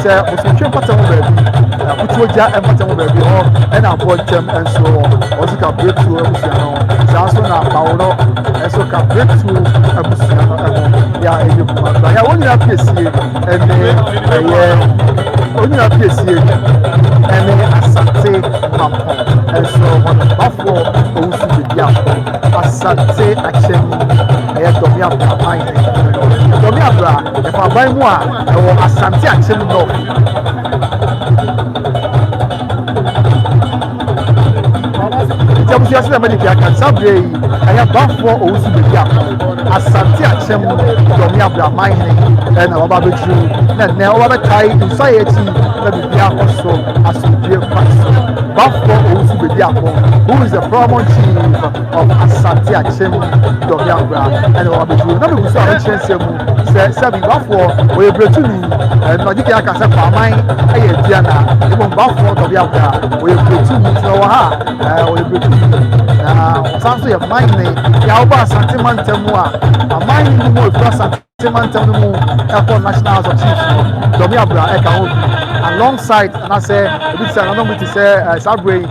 se osotwe patam ba bi akutuoja patam ba bi ho na abontem so osika bretu obusu na sa so na pawro so ka bretu obusu na ya eyi kuma ya woni na piesie onye apiesie ene asante mampon so bafo owusu bebi akọ asante achem domi abraman domi abra efa ban mu a ewo asante achem no jabusi asina mediki aka sabre aya bafo owusu bebi akọ asante achem domi abraman na baba beju na baba tai society na bibi akoso asubie kwaso bafo owusu bebi akọ who is the former chief of asante achem domi abra and baba beju na beguso a chense mu se bi bafo oye bretu ni na dike aka se Kwaman aye dia na ebo bafo domi abra oye bretu ni so wa ha oye bretu na sanso ye mine ya oba asante mantemu a mine ni mo efra asante mantemu mu ekọ national of chiefs domi abra eka ho alongside na say ebi say na no to say sabre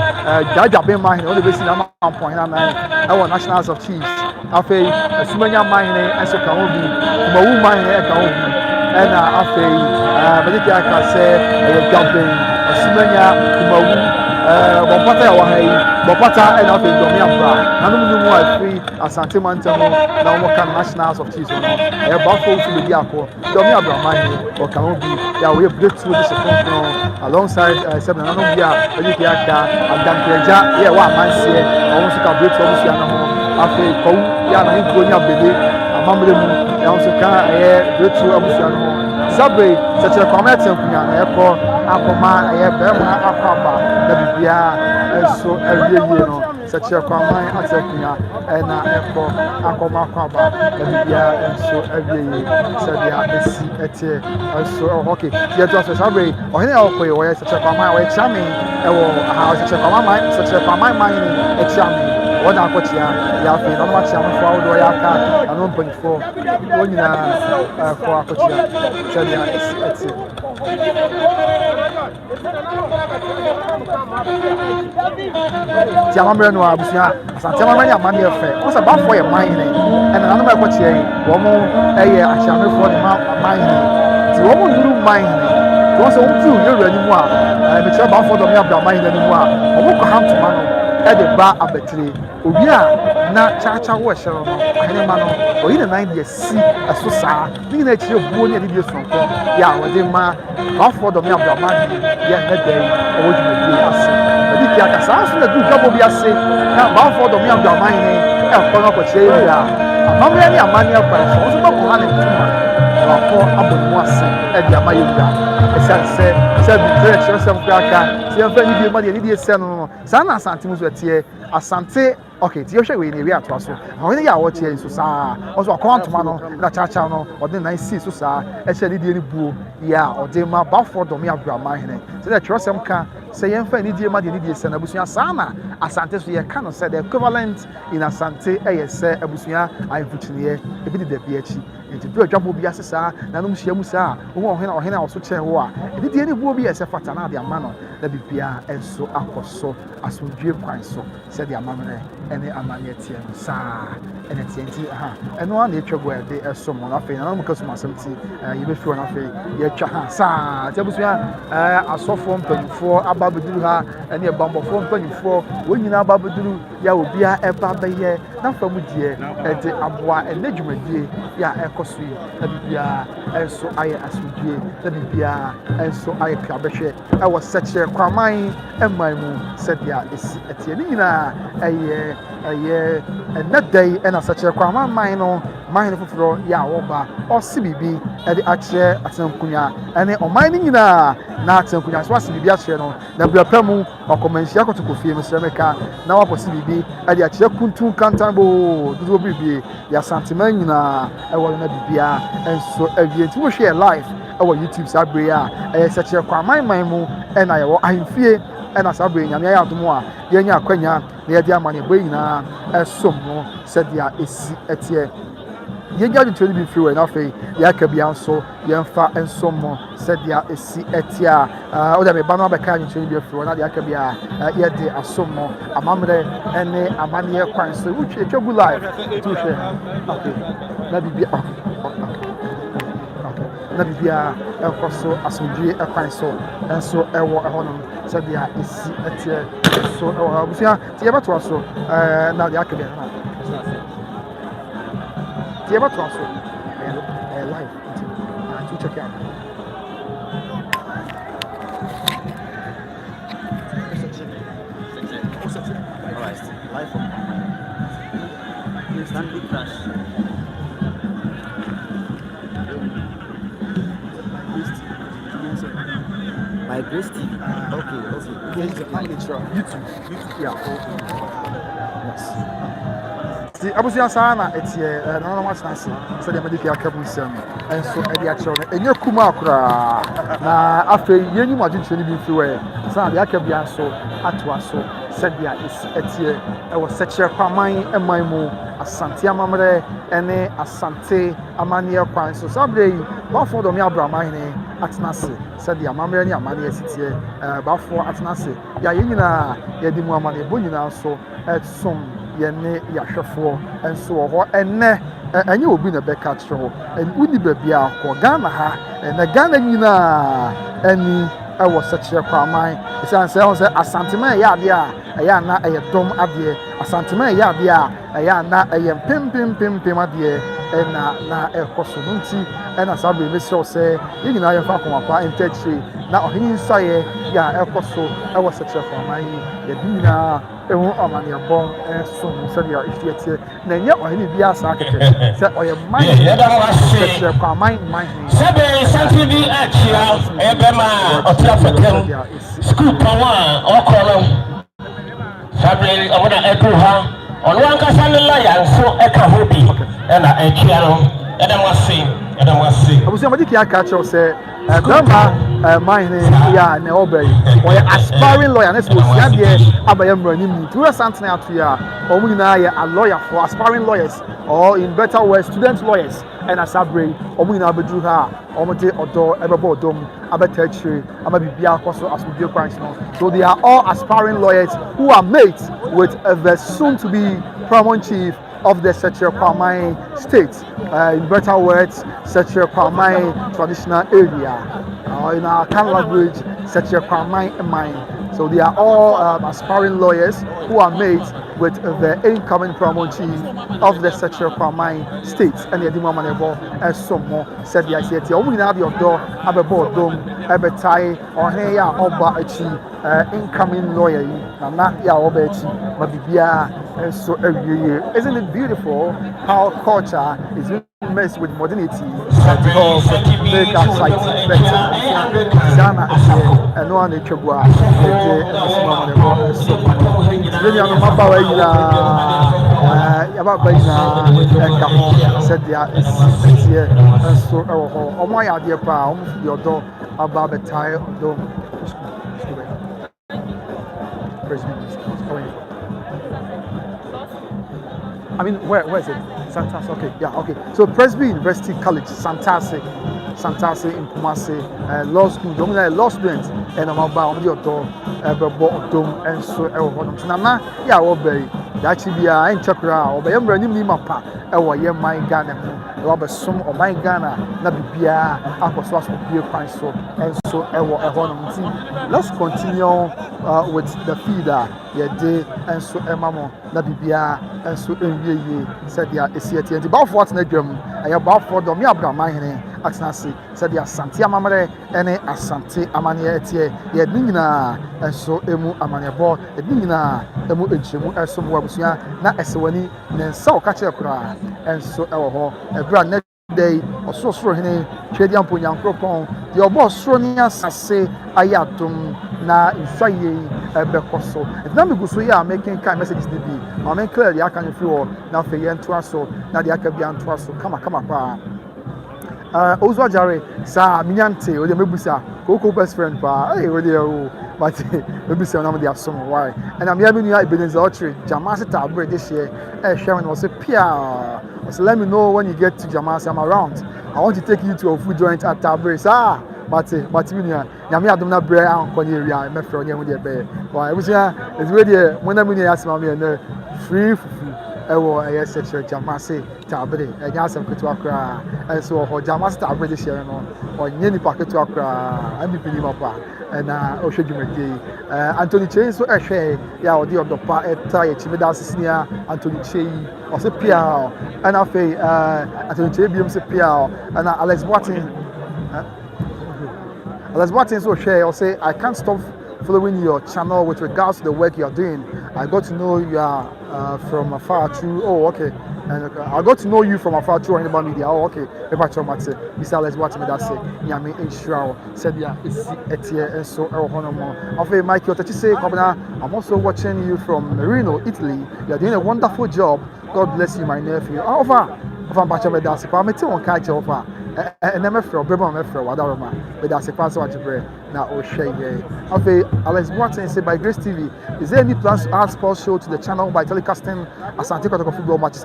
jajabe man o de be si na mampon na ewo national of chiefs afei sumanya man enso ka ho bi kumawu man eka ho bi ena afei mediki aka say jabe sumanya kumawu bɔpata yɛ wɔ ha yi bɔpata ɛna afei dɔmi abra nanom no mu a ɛfiri asante mantam na wɔka nationals of chiefs no ɛyɛ bafo nso bɛdi akɔ dɔmi abramahene ɔka ho bi yɛ a wɔyɛ breakthrough de hyɛ kronkron alongside sɛb nananom bi a ɛde kɛ aka adankragya yɛ wɔ amanseɛ ɔmo nso ka breakthrough ɔmo sua no ho afei kɔwu yɛ a n'ahemfo nya bede amammerɛ mu yɛ nso ka ɛyɛ breakthrough ɔmo sua no ho sabre sɛkyerɛ kwame atenkunya na ɛkɔ akɔma ɛyɛ bɛrima akɔ aba na biribiara nso awie yie no sɛkyerɛ kwame atenkunya ɛna ɛkɔ akɔma akɔ aba na biribiara nso awie yie sɛdeɛ esi ɛteɛ nso ɛwɔ hɔ ke deɛ to aso sabre ɔhene a ɔkɔ yi wɔyɛ sɛkyerɛ kwame a wɔakyia me ɛwɔ aha sɛkyerɛ kwame man ne akyia me wɔn akɔkyia yɛ afei na wɔn akyia mfoɔ ahodoɔ yɛ aka na wɔn mpanyinfoɔ wɔn nyinaa kɔ akɔkyia sɛdeɛ esi ɛteɛ. Ti amammerɛ no a abusua asante amammerɛ ne amanneɛ fɛ wɔn sɛ bafoɔ yɛ manhene ɛna nanom a ɛkɔkyia yi wɔn ɛyɛ ahyiamefoɔ ne manhene ti wɔn nuru manhene ti wɔn sɛ wɔn ti yɛwura anim a ɛmɛkyerɛ bafoɔ dɔm yɛ abira manhene anim a wɔn kɔ ha ntoma no ɛde ba abɛtire obi a na kyaakyaa wɔ ɛhyɛ no ahenema no ɔyi ne nan deɛ si ɛso saa ne nyinaa akyire buo ne adidie sononko yɛ a wɔde ma bafoɔ dɔm yɛ abira manhene yɛ nnɛ da yi ɔwɔ dwumadie ase ɛdi kia ka saa nso na du dwabɔ bi ase na bafoɔ dɔm yɛ abira manhene ɛkɔ no akɔkyerɛ yɛ a amammerɛ ne amanneɛ kwan so wɔn nso bɛkɔ ha ne ntoma wakɔ abɔ ne mu ase ɛde ama yɛ wura ɛsiane sɛ bi twerɛ kyerɛsɛm koraa ka sɛ yɛmfa nidie ma deɛ nidie sɛ no saa na asante mu so ɛteɛ asante okay ti yɛhwɛ wei ne ewi atoa so ɔhene yɛ a wɔkyerɛ nso saa ɔso akɔma ntoma no na kyaakyaa no ɔde nan sii so saa ɛhyɛ nidie no buo yɛ a ɔde ma bafoɔ dɔm yɛ abura manhene sɛ dɛ kyerɛsɛm ka sɛ yɛmfa nidie ma deɛ nidie sɛ no abusua saa na asante so yɛka no sɛ the equivalent in asante ɛyɛ sɛ abusua ahemfokyineɛ ebi de dabi akyi nti bi adwabɔ bi ase saa nanom hyia mu saa wɔn ɔhene a ɔso kyɛn hɔ a nidie ne buo bi yɛ sɛ fata na ade ama no na bibia nso akɔ so asomdwie kwan so sɛdeɛ amammerɛ ɛne amanneɛ teɛ no saa ɛne teɛ nti ɛno a na ɛtwa gu ɛde ɛsom no afei nanom ka som asɛm ti yɛbɛfiri hɔ no afei yɛatwa ha saa nti abusua asɔfoɔ mpanyinfoɔ aba abɛduru ha ɛne ɛbambɔfoɔ mpanyinfoɔ wɔn nyinaa aba abɛduru yɛ a obiara ɛba abɛyɛ nafa mu deɛ ɛde aboa ɛnɛ dwumadie yɛ a ɛkɔ so yi na biribiara ɛnso ayɛ asomdwie na biribiara ɛnso ayɛ piabɛhwɛ ɛwɔ sɛkyerɛ kwaman ɛman mu sɛdeɛ esi ɛteɛ ne nyinaa ɛyɛ ɛnɛ da yi ɛna sɛkyerɛ kwaman man no manhene foforɔ yɛ a wɔba ɔsi biribi ɛde akyerɛ atenkunya ɛne ɔman no nyinaa na atenkunya so ase biribi akyerɛ no na brɛpɛ mu ɔkɔmanhyia kɔtɔkɔ fie mesrɛmɛka na wakɔsi biribi ɛde akyerɛ kuntun kantan boo dodoɔ biribi yɛ asantema nyinaa ɛwɔ no na biribiara ɛnso awie nti wohwɛ yɛ live ɛwɔ YouTube saa bere a ɛyɛ sɛkyerɛ kwaman man mu ɛna yɛwɔ ahemfie ɛna saa bere nyame ayɛ adom a yɛnya akwanya na yɛde ama ne bɔ nyinaa ɛsom no sɛdeɛ esi ɛteɛ yɛnya adwotwerɛ no bi mfiri wɔ na afei yɛaka bia nso yɛmfa nsom mo sɛdeɛ esi ɛteɛ a wode meba no abɛka adwotwerɛ no bi afiri wɔ na deɛ aka bia yɛde asom no amammerɛ ɛne amanneɛ kwan so wotwa gu live nti wohwɛ na bibia na bibia ɛkɔ so asomdwie ɛkwan so nso ɛwɔ ɛhɔnom sɛdeɛ esi ɛteɛ so ɛwɔ ha abusua nti yɛbɛtoa so na deɛ aka bia no nti yɛbɛtoa so ɛyɛ live nti check it out. My Grace TV. YouTube. Yeah. Yes. See, abusua saa na ɛteɛ na ɔno atena ase sɛdeɛ mɛde kɛ aka bu nsɛm ɛnso ɛde akyerɛw no ɛnyɛ kuma koraa na afei yɛnyim adwentwerɛ no bi mfiri wɔ saa deɛ aka bia nso atoa so sɛdeɛ esi ɛteɛ ɛwɔ sɛkyerɛ kwaman ɛman mu asante amammerɛ ɛne asante amanneɛ kwan so saa bere yi bafoɔ dɔm yɛ abura manhene atena ase sɛdeɛ amammerɛ ne amanneɛ si teɛ bafoɔ atena ase yɛ yɛn nyinaa yɛde mu amanneɛ bɔ nyinaa nso ɛsom yɛne yɛahwɛfoɔ nso wɔ hɔ ɛnɛ ɛnyɛ obi na bɛka kyerɛ hɔ woni baabi a kɔ Ghana ha na Ghana nyinaa ani ɛwɔ Sekyere Kwamang ɛsiane sɛ ɛwɔ sɛ asantema ɛyɛ adeɛ a ɛyɛ ana ɛyɛ dɔm adeɛ asantema ɛyɛ adeɛ a ɛyɛ ana ɛyɛ mpempempempem adeɛ na ɛkɔ so no nti ɛna saa bere mesrɛ sɛ yɛn nyinaa yɛmfa akɔmapa ntakyire na ɔhene nsaeɛ yɛ a ɛkɔ so ɛwɔ Sekyere Kwamang yi yɛde nyinaa ɛho amanneɛbɔn ɛsom sɛdeɛ ɛhyiɛ teɛ na ɛnyɛ ɔhene biara saa kɛkɛ sɛ ɔyɛ man Sekyere Kwamang man sɛbe santi bi akyia ɛbɛma Otumfour kam school pɔn a ɔkɔ no sabere ɔmoda ɛdu ha ɔno ankasa ne laya nso ɛka ho bi ɛna akyia no ɛdɛm ase abusua mɔde kia ka kyerɛw sɛ bɛrima Kwamanhene yɛ a na ɔbɛ yi ɔyɛ aspiring lawyer ne sɛ osia deɛ abɛyɛ mmaranim ni nti wɔyɛ santene ato yi a wɔn nyinaa yɛ a lawyer for aspiring lawyers or in better words student lawyers ɛna saa bere yi wɔn nyinaa bɛduru ha a wɔn de ɔdɔ ɛbɛbɔ ɔdɔm abɛta akyire ama biribiara akɔ so asomdwe kwan no so they are all aspiring lawyers who are mates with the soon to be paramount chief of the Sekyere Kwamang state, in better words, Sekyere Kwamang traditional area, in our Kan language, Sekyere Kwamang mine. So they are all aspiring lawyers who are mates with the incoming paramount chief of the Sekyere Kwamang state. And the Dima Manebo, as some more said the ICT. Only now the door, Abebo Dom, Abetai, or Heya Oba incoming lawyer, and not Ya Obechi, Mabibia. And so every year, isn't it beautiful how culture is mixed with modernity to help make our society better? Sana and no one in Chagua, said there is here, and so oh my idea, almost your door about the tire of the I mean, where is it? Santase. Okay, yeah, okay. So Presby University College, Santase in Kumasi, law school. Dominant law students, and I'm about your door, Dome, and so Nana, yeah, Oberry. That should be a chakra or by Embranim Mapa, or your my Ghana, Robert Sum or my Ghana, Nabibia, Aquaswas of Beer Pine so, and so let's continue with the feeder, yeah, day, and so Emamo, Nabibia, and so said the ACT and about what's Negrum, I about for the Kwamanhene, Axnasi, said the Ashanti Amamare, and Ashanti Amania, yet Nina, and so Emu Amaniabo, Nina, Emu Echemu, and some Wabusia, not as one, and so catch a cry, and so our a brand next day, or so Sweàr, Chedian Punyan Propon, your boss Sonia Sase, Ayatum, na Sekyere Bekoso. It's not because we are making kind messages to be. I mean, clearly, I can feel now for you and to us, so now the Akabian to us, so come up. Ozo Jare, Sa Minyante, or the Mebusa, Coco best friend, hey, but maybe say I'm the summer why. And I'm having you been in the archery, Jamasita break this year. Sharon was a PR. So let me know when you get to Jamas, I'm around. I want to take you to a food joint at Tabriz. But Yami Aduna Brea and Cornelia, my friend, Yamudia Bay. Why, it was it's really when I'm asked me and free. Ɛwɔ ɛyɛ Sekyere Jamase Tabere ɛnyɛ asɛm ketewa koraa ɛnso ɔhɔ Jamase Tabere de hyɛ no ɔnyɛ nipa ketewa koraa ɛmi ni mapa ɛna ɔhwɛ dwumadie yi Anthony Kyei nso ɛhwɛ yɛ a ɔde ɔdɔpa ɛta yɛ kyimida asisia Anthony Kyei ɔsɛ pia ɛna afei Anthony Kyei biom sɛ pia ɛna Alex Boatin nso hwɛ ɔsɛ I can't stop following your channel with regards to the work you are doing. I got to know you are from afar through. Oh, okay. And I got to know you from afar through Anibal Media. Oh, okay. Mr. Alex, what me that say? Yami Enstooled said, yeah, it's Sekyere and so Honomo. Okay, Mike, I'm also watching you from Marino, Italy. You're doing a wonderful job. God bless you, my nephew. Over Bacha Medasi, but I'm telling you, catch over. And I'm afraid, I'm afraid, whatever, but that's a pass on to now. Oh, shame. Okay, Alex Boatin said by Grace TV, is there any plans to add sports show to the channel by telecasting Asante football matches?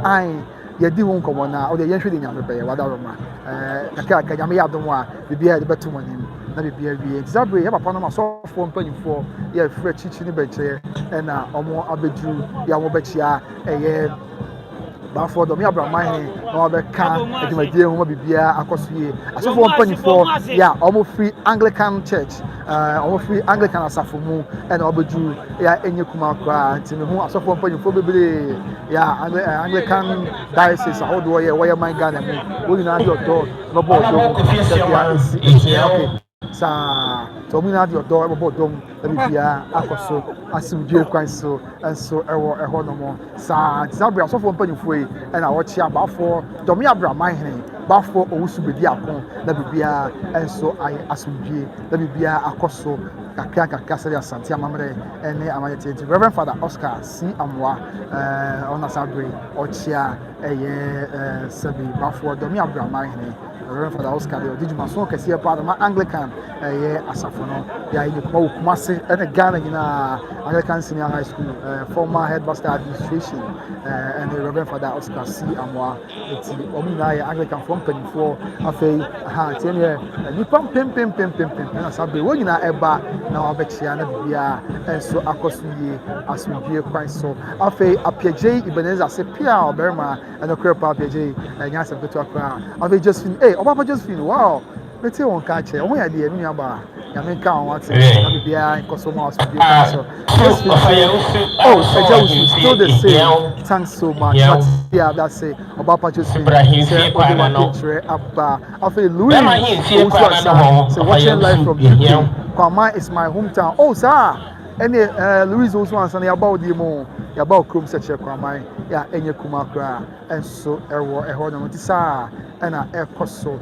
You do won't come on now, or the young shooting younger player, whatever. Nakayami Adonwa, the beer, the better one. Not the beer. Zabri, have a Panama soft 1.4, yeah, Fred Chichini Betcher, and Omo Abedru, Yamo Betcha, a Bafo do me abraman na wabeka adwumadie ho bibia akosoye asofo mpanyifo ya omo free Anglican church omo free Anglican asafo mu na obedu ya enye kuma kwa ntime ho asofo mpanyifo bebere ya Anglican diocese ahodo ye man Ghana mu woni na ade odo no bo odo okay sa to mi na ade odo bo odo bibia akoso asumdue kwan so enso eho no mo sa zabra asofo mpanyifo yi na wochi abafo domi abraman bafo owusu bedi akon na bibia enso aye asumdue na bibia akoso kakra sɛ asante amamre ene amayete Reverend Father Oscar C Amwa ona sabre ochia eye sebi bafo domi abraman Reverend Father Oscar de did maso kese part ma Anglican asafo no ya ine kuma kumase ene Ghana gina Anglican Senior High School former headmaster administration and the Reverend Father Oscar C Amwa eti omina ya Anglican from 24 afei ha tenye ni pam pem na sabe wo nyina eba na wabechia na bia enso akosuye asumdue kwan so afei apiaje Ebenezer se pia oberma ene kwepa apiaje nya se beto akwa afei Josephine Papa Josephine, wow. Let's say one catch. Oh, yeah, dear, me about. I mean, count what's it? Be I Cosmo so. Oh, Josephine, still the same. Thanks so much. But yeah, that's say Papa Josephine. Say what they want to Abba. After Louis, so watching live from UK. Kwamang is my hometown. Oh, sir. Any Louis also wants to about the more. About Chrome Sekyere Kwamang, ya enye kuma kra enso eho no tisa na ekoso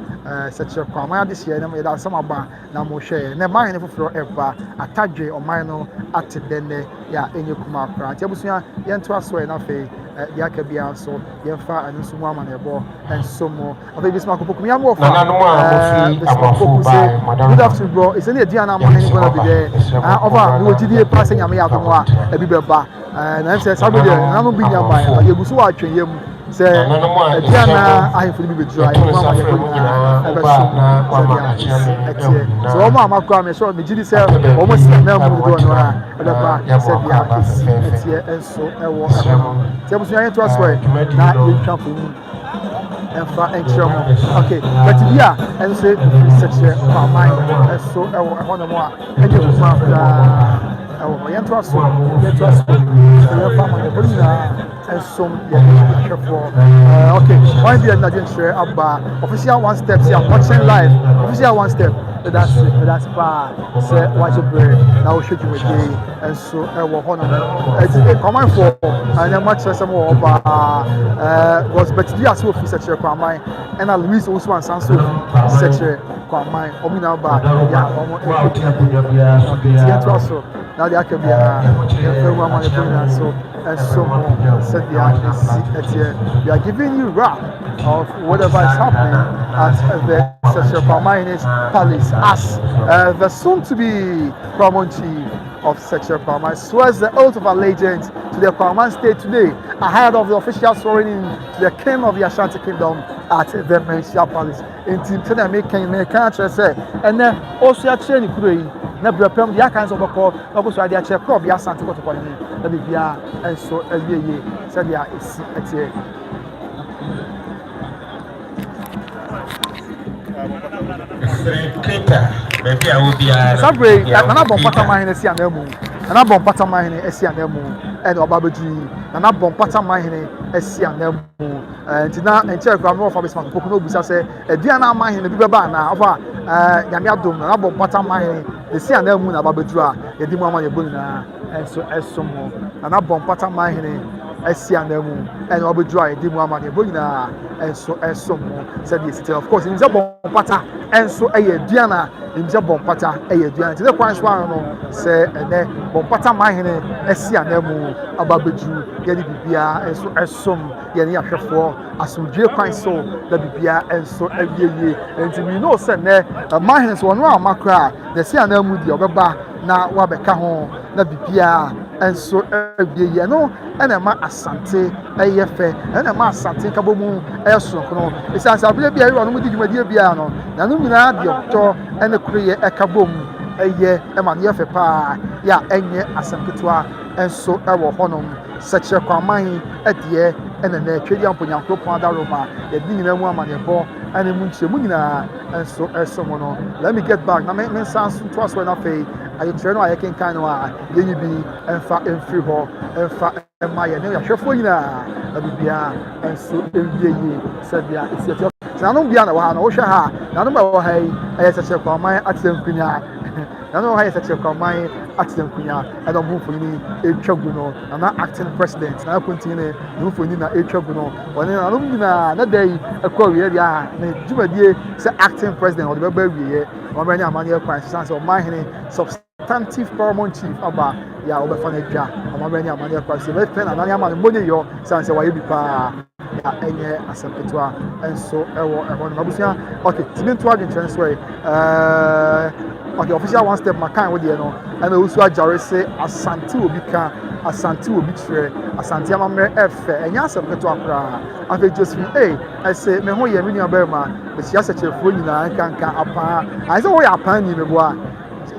Sekyere Kwamang this year na me da sama ba na mo hwe na man ne foforo eba atadwe oman no atedene ya enye kuma kra tiabusuya yento aso na fe ya ka bia so yemfa anso mu ama na ebo enso mo afi bisma ko pokum ya mo fa good afternoon bro is any dia na man ne gonna be there over we gidie pass nyame ya do mo a ebi beba na say sabe de na no bi nyama ya yegusu wa atwen yam say dia na ahefo bi bedura ya mama ya ko na ebe so o ma amakwa me so me gidi say o mo si na mu do no a ebe ba say dia etie enso ewo tie busu ya to aswe na yetwa fo mu enfa enchemo okay but dia and say Sekyere Kwamang enso ewo eho no mo a enye kuma oh, yento aso ya fama de bolina ensom ya hwefo okay why be na share abba official one step see I'm watching live official one step that's pa say watch it na o shoot you again and so wo ho na it's Kwamang for and much some over was but you as official Sekyere Kwamang and Louis also one sanso Sekyere Kwamang omina ba ya omo yento aso now they are can be we are giving you wrap of whatever is happening at the Sekyere Kwamanhene Palace as the soon to be Paramount Chief of Sekyere Kwamang swears the oath of allegiance to the Kwamang state today ahead of the official swearing in to the king of the Ashanti kingdom at the Sekyere Palace. In team today making can't say and then also actually na brapam dia kan so boko oboso ade a che crop ya asante ko to ko ni na bibia enso awieye se dia esi etie baby a wo bia sabre na bon Kwamanhene esi anamu na bon Kwamanhene esi anamu and obabeji na bon Kwamanhene esi anamu ntina enche Kwamang of abisma ko no busa se edua na Kwamanhene bi beba na ofa nyame adom na bon Kwamanhene esi anamu na babedura yedi mu ama ye bonina enso esomo na bon Kwamanhene esi anamu and obedura yedi mu ama ye bonina enso esomo said yes of course in bon Kwata enso eye duana in bon Kwata eye duana the kwan so no say ene bon Kwamanhene esi anamu ababedu yedi bibia enso esom ye ne ahwefo asomdue kwan so da bibia enso awieye enti we know say ne Kwamanhene so no amakra the esi anamu di obeba na wabeka ho na bibia enso awieye no ena ma asante eyefe ena ma asante kabomu esonkono esi abile bia yo no mu di dwumadie bia no na no nyina de oto ena kureye ekabomu eye ema ne yefe pa ya enye asanketwa enso ewo honom Sekyere Kwamanhene edie ene na twedi amponyankopon adaroma ye di nyina mu amanebo ene mu nkyemu nyina enso esomo no. Let me get back na me sans to aso na fe aye kyerɛ no aye kenkan no a yenyi bi emfa emfiri ho emfa ema ye ne yahwefo nyina abibia enso enwie yi sebia esi nanu bia na wa na wo hwɛ ha nanu ba wo ha yi aye Sekyere Kwamanhene atenkunya nanu ha ye Sekyere Kwamanhene atenkunya ɛna mo mfoni etwagu no na acting president na continue no mfoni na etwagu no wɔne nanu nyina na dai ekɔ wie dia na dwumadie sɛ acting president ɔde bɛba wie wɔn bɛ ne amane ekwan sisan sɛ Ɔmanhene substantive paramount chief aba ya ɔbɛfa na dwa wɔn bɛ ne amane ekwan sɛ bɛfɛ na nane amane mo ne yɔ sisan sɛ wɔyɛ bi paa ya enye asɛmpetoa enso ɛwɔ ɛhɔ no mabusua okay timi nto adwenkyerɛ nso okay official one step makan wo deɛ no ɛna osu agyare se asante obi ka asante obi kyerɛ asante amammerɛ ɛfɛ ɛnyɛ asɛmpetoa koraa afei Josephine ɛsɛ me ho yɛ me nua bɛrima mehyia Sekyerefoɔ nyinaa nkanka apaa ayɛ sɛ wɔyɛ apaa ni meboa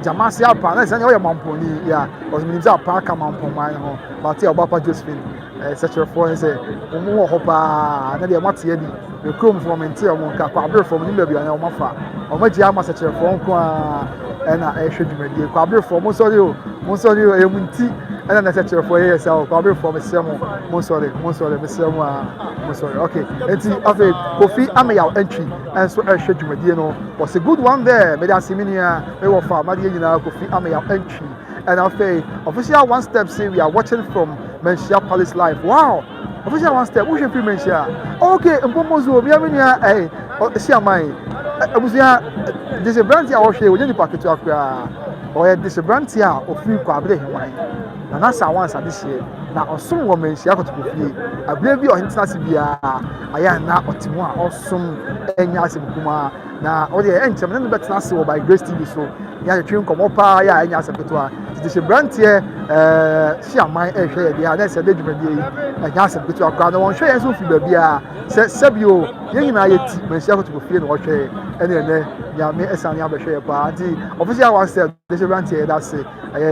jamase apaa na ɛsɛ wɔyɛ mampɔni ya ɔsɛ sɛ apaa ka mampɔman ho bate a ɔbapa Josephine Sekyerefoɔ sɛ wɔn wɔ hɔ paa na deɛ mate ani me kurom fo mente ɔmo nka kwa abere fo mo nimba bia na ɔmo fa ɔmo gye ama Sekyerefoɔ nko a ɛna ɛhwɛ dwumadie kwa abere fo mo sɔre o ɛmu nti ɛna na Sekyerefoɔ yɛ sɛ kwa abere fo mo sɛ mo sɔre me sɛ mo a mo sɔre okay enti afei Kofi Amayaw entry ɛnso ɛhwɛ dwumadie no was a good one there me da siminia me wɔ fa ma de nyinaa Kofi Amayaw entry and afei official one step say we are watching from Menchia Palace Live. Wow! Official one step. Who's your free Menchia? Okay, Mpomozo, Biaminia, Siamai. Abusia, Disabrantia or she, we didn't pack it to Accra. Or Disabrantia or free Quabre, and that's our once at this year. Now, some woman, she got to be free. I believe you are Intanasibia. I am now Otumfour, awesome, and Yasim Kuma. Now, all the end, I'm not better by Grace TV. So, ya twin komo pa ya anya asepetoa titi brantie siaman ehwe dia na se dedwumadi yi anya asepetoa kwa na won hwe enso fi ba bia se sebio ye nyina ye ti mensia ko to fie no hwe ene ya me esane abehwe pa anti official one step titi brantie da se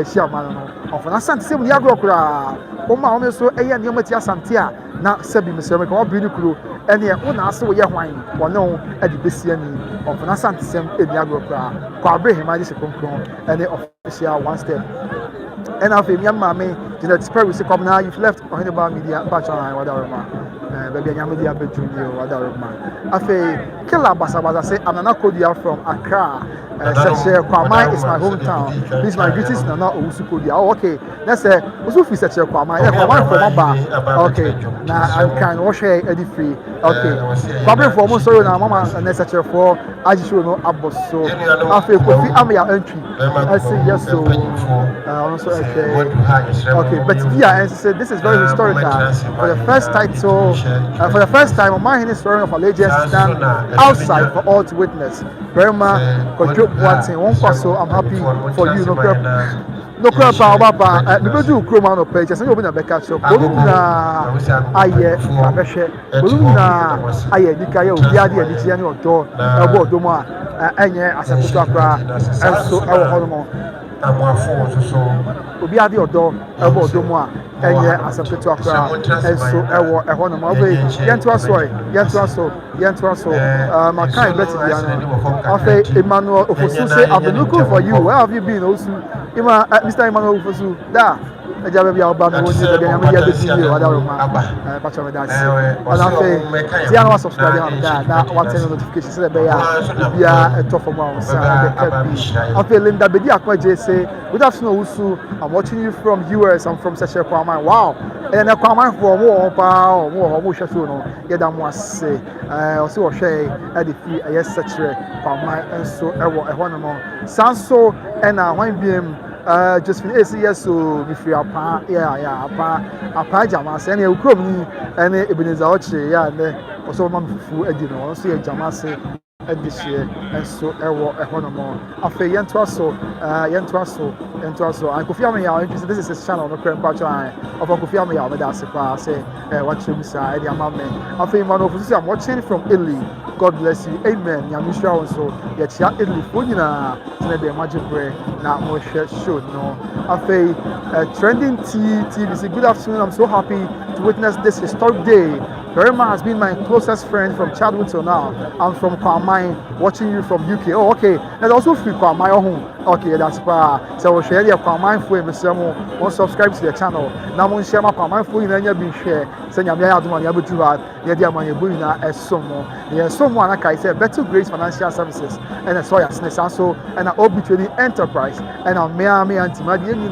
siaman no ofana sante se mu ya grokura o ma o me so eye ne mati asante a na sebi mesere ko obi ni kuro ene wo na ase wo ye hwan wono ade besi ani ofana sante sem edi agrokura kwa abraham ade konkron and the official one step and after me mama did that spirit we come now you've left on about media batch on whatever baby anya media bedroom you whatever after killer basabaza say I'm not Kodia from Accra Sekyere Kwamang is my hometown please my greetings Nana Owusu Kodia oh okay let's say Osu fi Sekyere Kwamang Kwamang from Aba okay na I'm kind wash here Eddie free okay Kwamang from mo sorry na mama na Sekyere for ajisho no aboso after Kofi Amayaw entry I say yes so also okay but yeah and say this is very historical for the first title for the first time Kwamanhene swearing of allegiance stand outside for all to witness Burma control one thing one so I'm happy for you no crap baba me do chroma no page say obi na beka cho bolu na aye abehwe bolu na aye dikaye obi ade adi ne odo ebo odo mu a enye asakutu akra enso ewo hono amoafo so obi ade odo ebo odo mu a enye asakutu akra enso ewo eho no ma obe yentu aso makai beti dia no afa Emmanuel Ofosu say I've been looking for you where have you been Osu Mr. Emmanuel Ofosu da eja be bia oba no woni be bia me dia be video wada roma pa cho me da si ona fe dia no subscribe na what notification say be ya bia to for more say afa Linda be dia kwa je say good afternoon Osu I'm watching you from US I'm from Sekyere Kwamang wow and Kwamang for mo pa mo hwe so no ye da mo ase o se wo hwe e de fi yes Sekyere Kwamang enso ewo eho no mo sanso na wan biem just for yes so be free apa apa jama se na ukrom ni ene Ebenezer Oche ya ne also ma fufu edi no so ye jama se this year, and so Ehonomo. After Yentuaso, and Kofiami, this is a channel on the current patch of Kofiami, that's a say, watch him side, the amendment. After I'm watching from Italy. God bless you. Amen. Yamisha also. Yet ya Italy Funina. Maybe a magic prayer. Now more show no. After trending TVC. Good afternoon. I'm so happy to witness this historic day. Verima has been my closest friend from childhood till now. I'm from Kwamang, watching you from UK. Oh, okay. There's also free Kwamang home. Okay, that's why. So we'll share the Kwamang for him. One subscribe to the channel. Now we'll share my Kwamang for you. Then you'll be share. Send your money able to add. Yeah, the money going as someone. Yeah, someone like I said, Better Grace Financial Services and a Sweàr also and an OB Trading Enterprise and a Miami and Timadian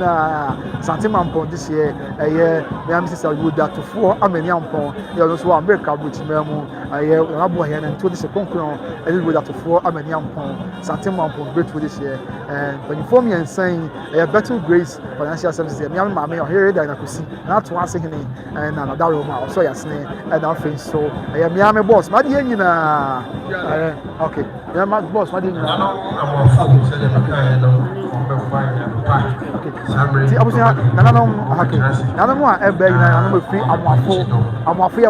Santimampon this year. A year, Miami sister would that to 4 Ameniampon. You also America which Memo, a year, Raboyan and 20 seconds, and it would that to 4 Ameniampon, Santimampon, great for this year. And when you form me and saying a Better Grace Financial Services, Miami Mammy or here, then I could see not to answer him and another room or so, yes, and our face. So I am Miami boss, Madian. Okay, my boss, my dear. See, I was here. None more ever. I'm free. I'm free. I'm free.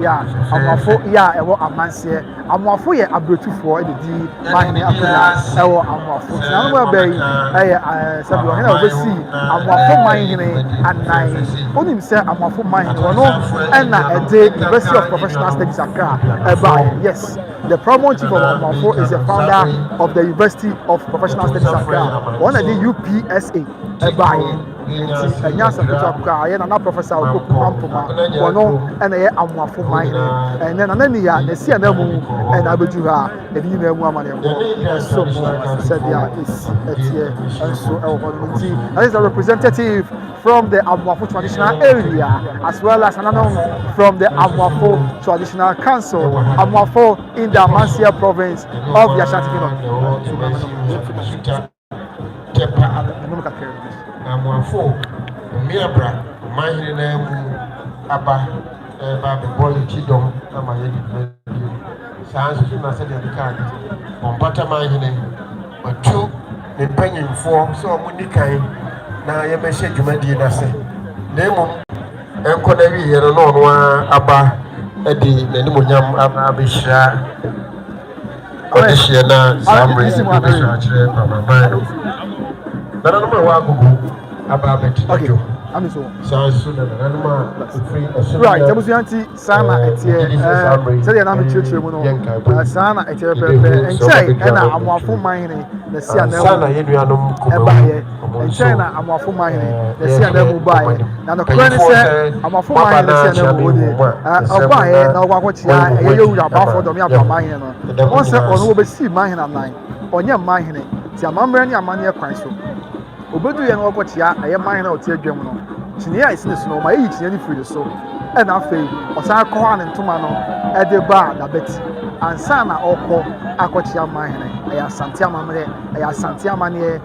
Yeah, I'm free. Yeah, I'm free. I'm free. I'm free for the D. My name is I'm free. None more ever. Sabi wa hena obesi. I'm free. My name and nine. Only say I'm free. My name. No, and na the University of Professional Studies Accra. Yes, the promo chief of Otumfour is the founder of the University of Professional Studies Accra. One of the UPSA. And yes, I am Professor Otumfour, and I am Otumfour mine. And then the CNM and Abuja, and you know, woman, so said, yeah, it's here. And so, as a representative from the Otumfour traditional area, as well as another from the Otumfour traditional council, Otumfour in the Amasia province of the Ashanti Kingdom. Amwafo miabra mahine na aba ba boy chidom na maye saa so na se de kan bompata mahine otu ne panyimfo so omunikan na ye be hye dwumadi na se na emom enko na wi here no no aba edi nanimonyam aba behira odihye na samre behira kire papa Nana no wa gugu aba betjo. I'm so. Right, there was anti Sana at say I'm church Sana at and say and I'm for mining the Sana yenuanum and China I'm for mining the CNM buy. Now the current say I'm for mining the CNM I'll buy now what you about for them about mining. Once on will see mining at 9 on your mining. See, I'm running a money at so. Obedu ya no kwatia aye man na otie dwem no chine ya isi so no ma yi chine ni free so e na afei osan ko ha ne ntoma no e de ba da beti ansa na okọ akochia man ne aye asante amamre aye asante amane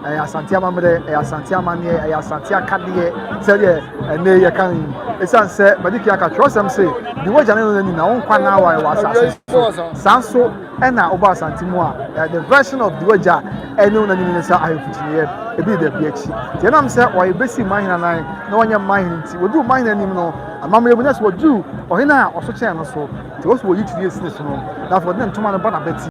aye asante amamre aye asante amane aye asante akade se de ene ye kan esan se madiki aka trosem se di wo jane no ni na won kwa na wa asase sanso e na oba asante mu a the version of the waja ene una ni nsa ayefutiye e bi da biachi je nam se o yebesi mahina nan na wonya mahina nti wodu mahina nim no amamre bu na so wodu ohina oso chen no so ti wo so wo yitiri esi so no na for dem tuma no bana beti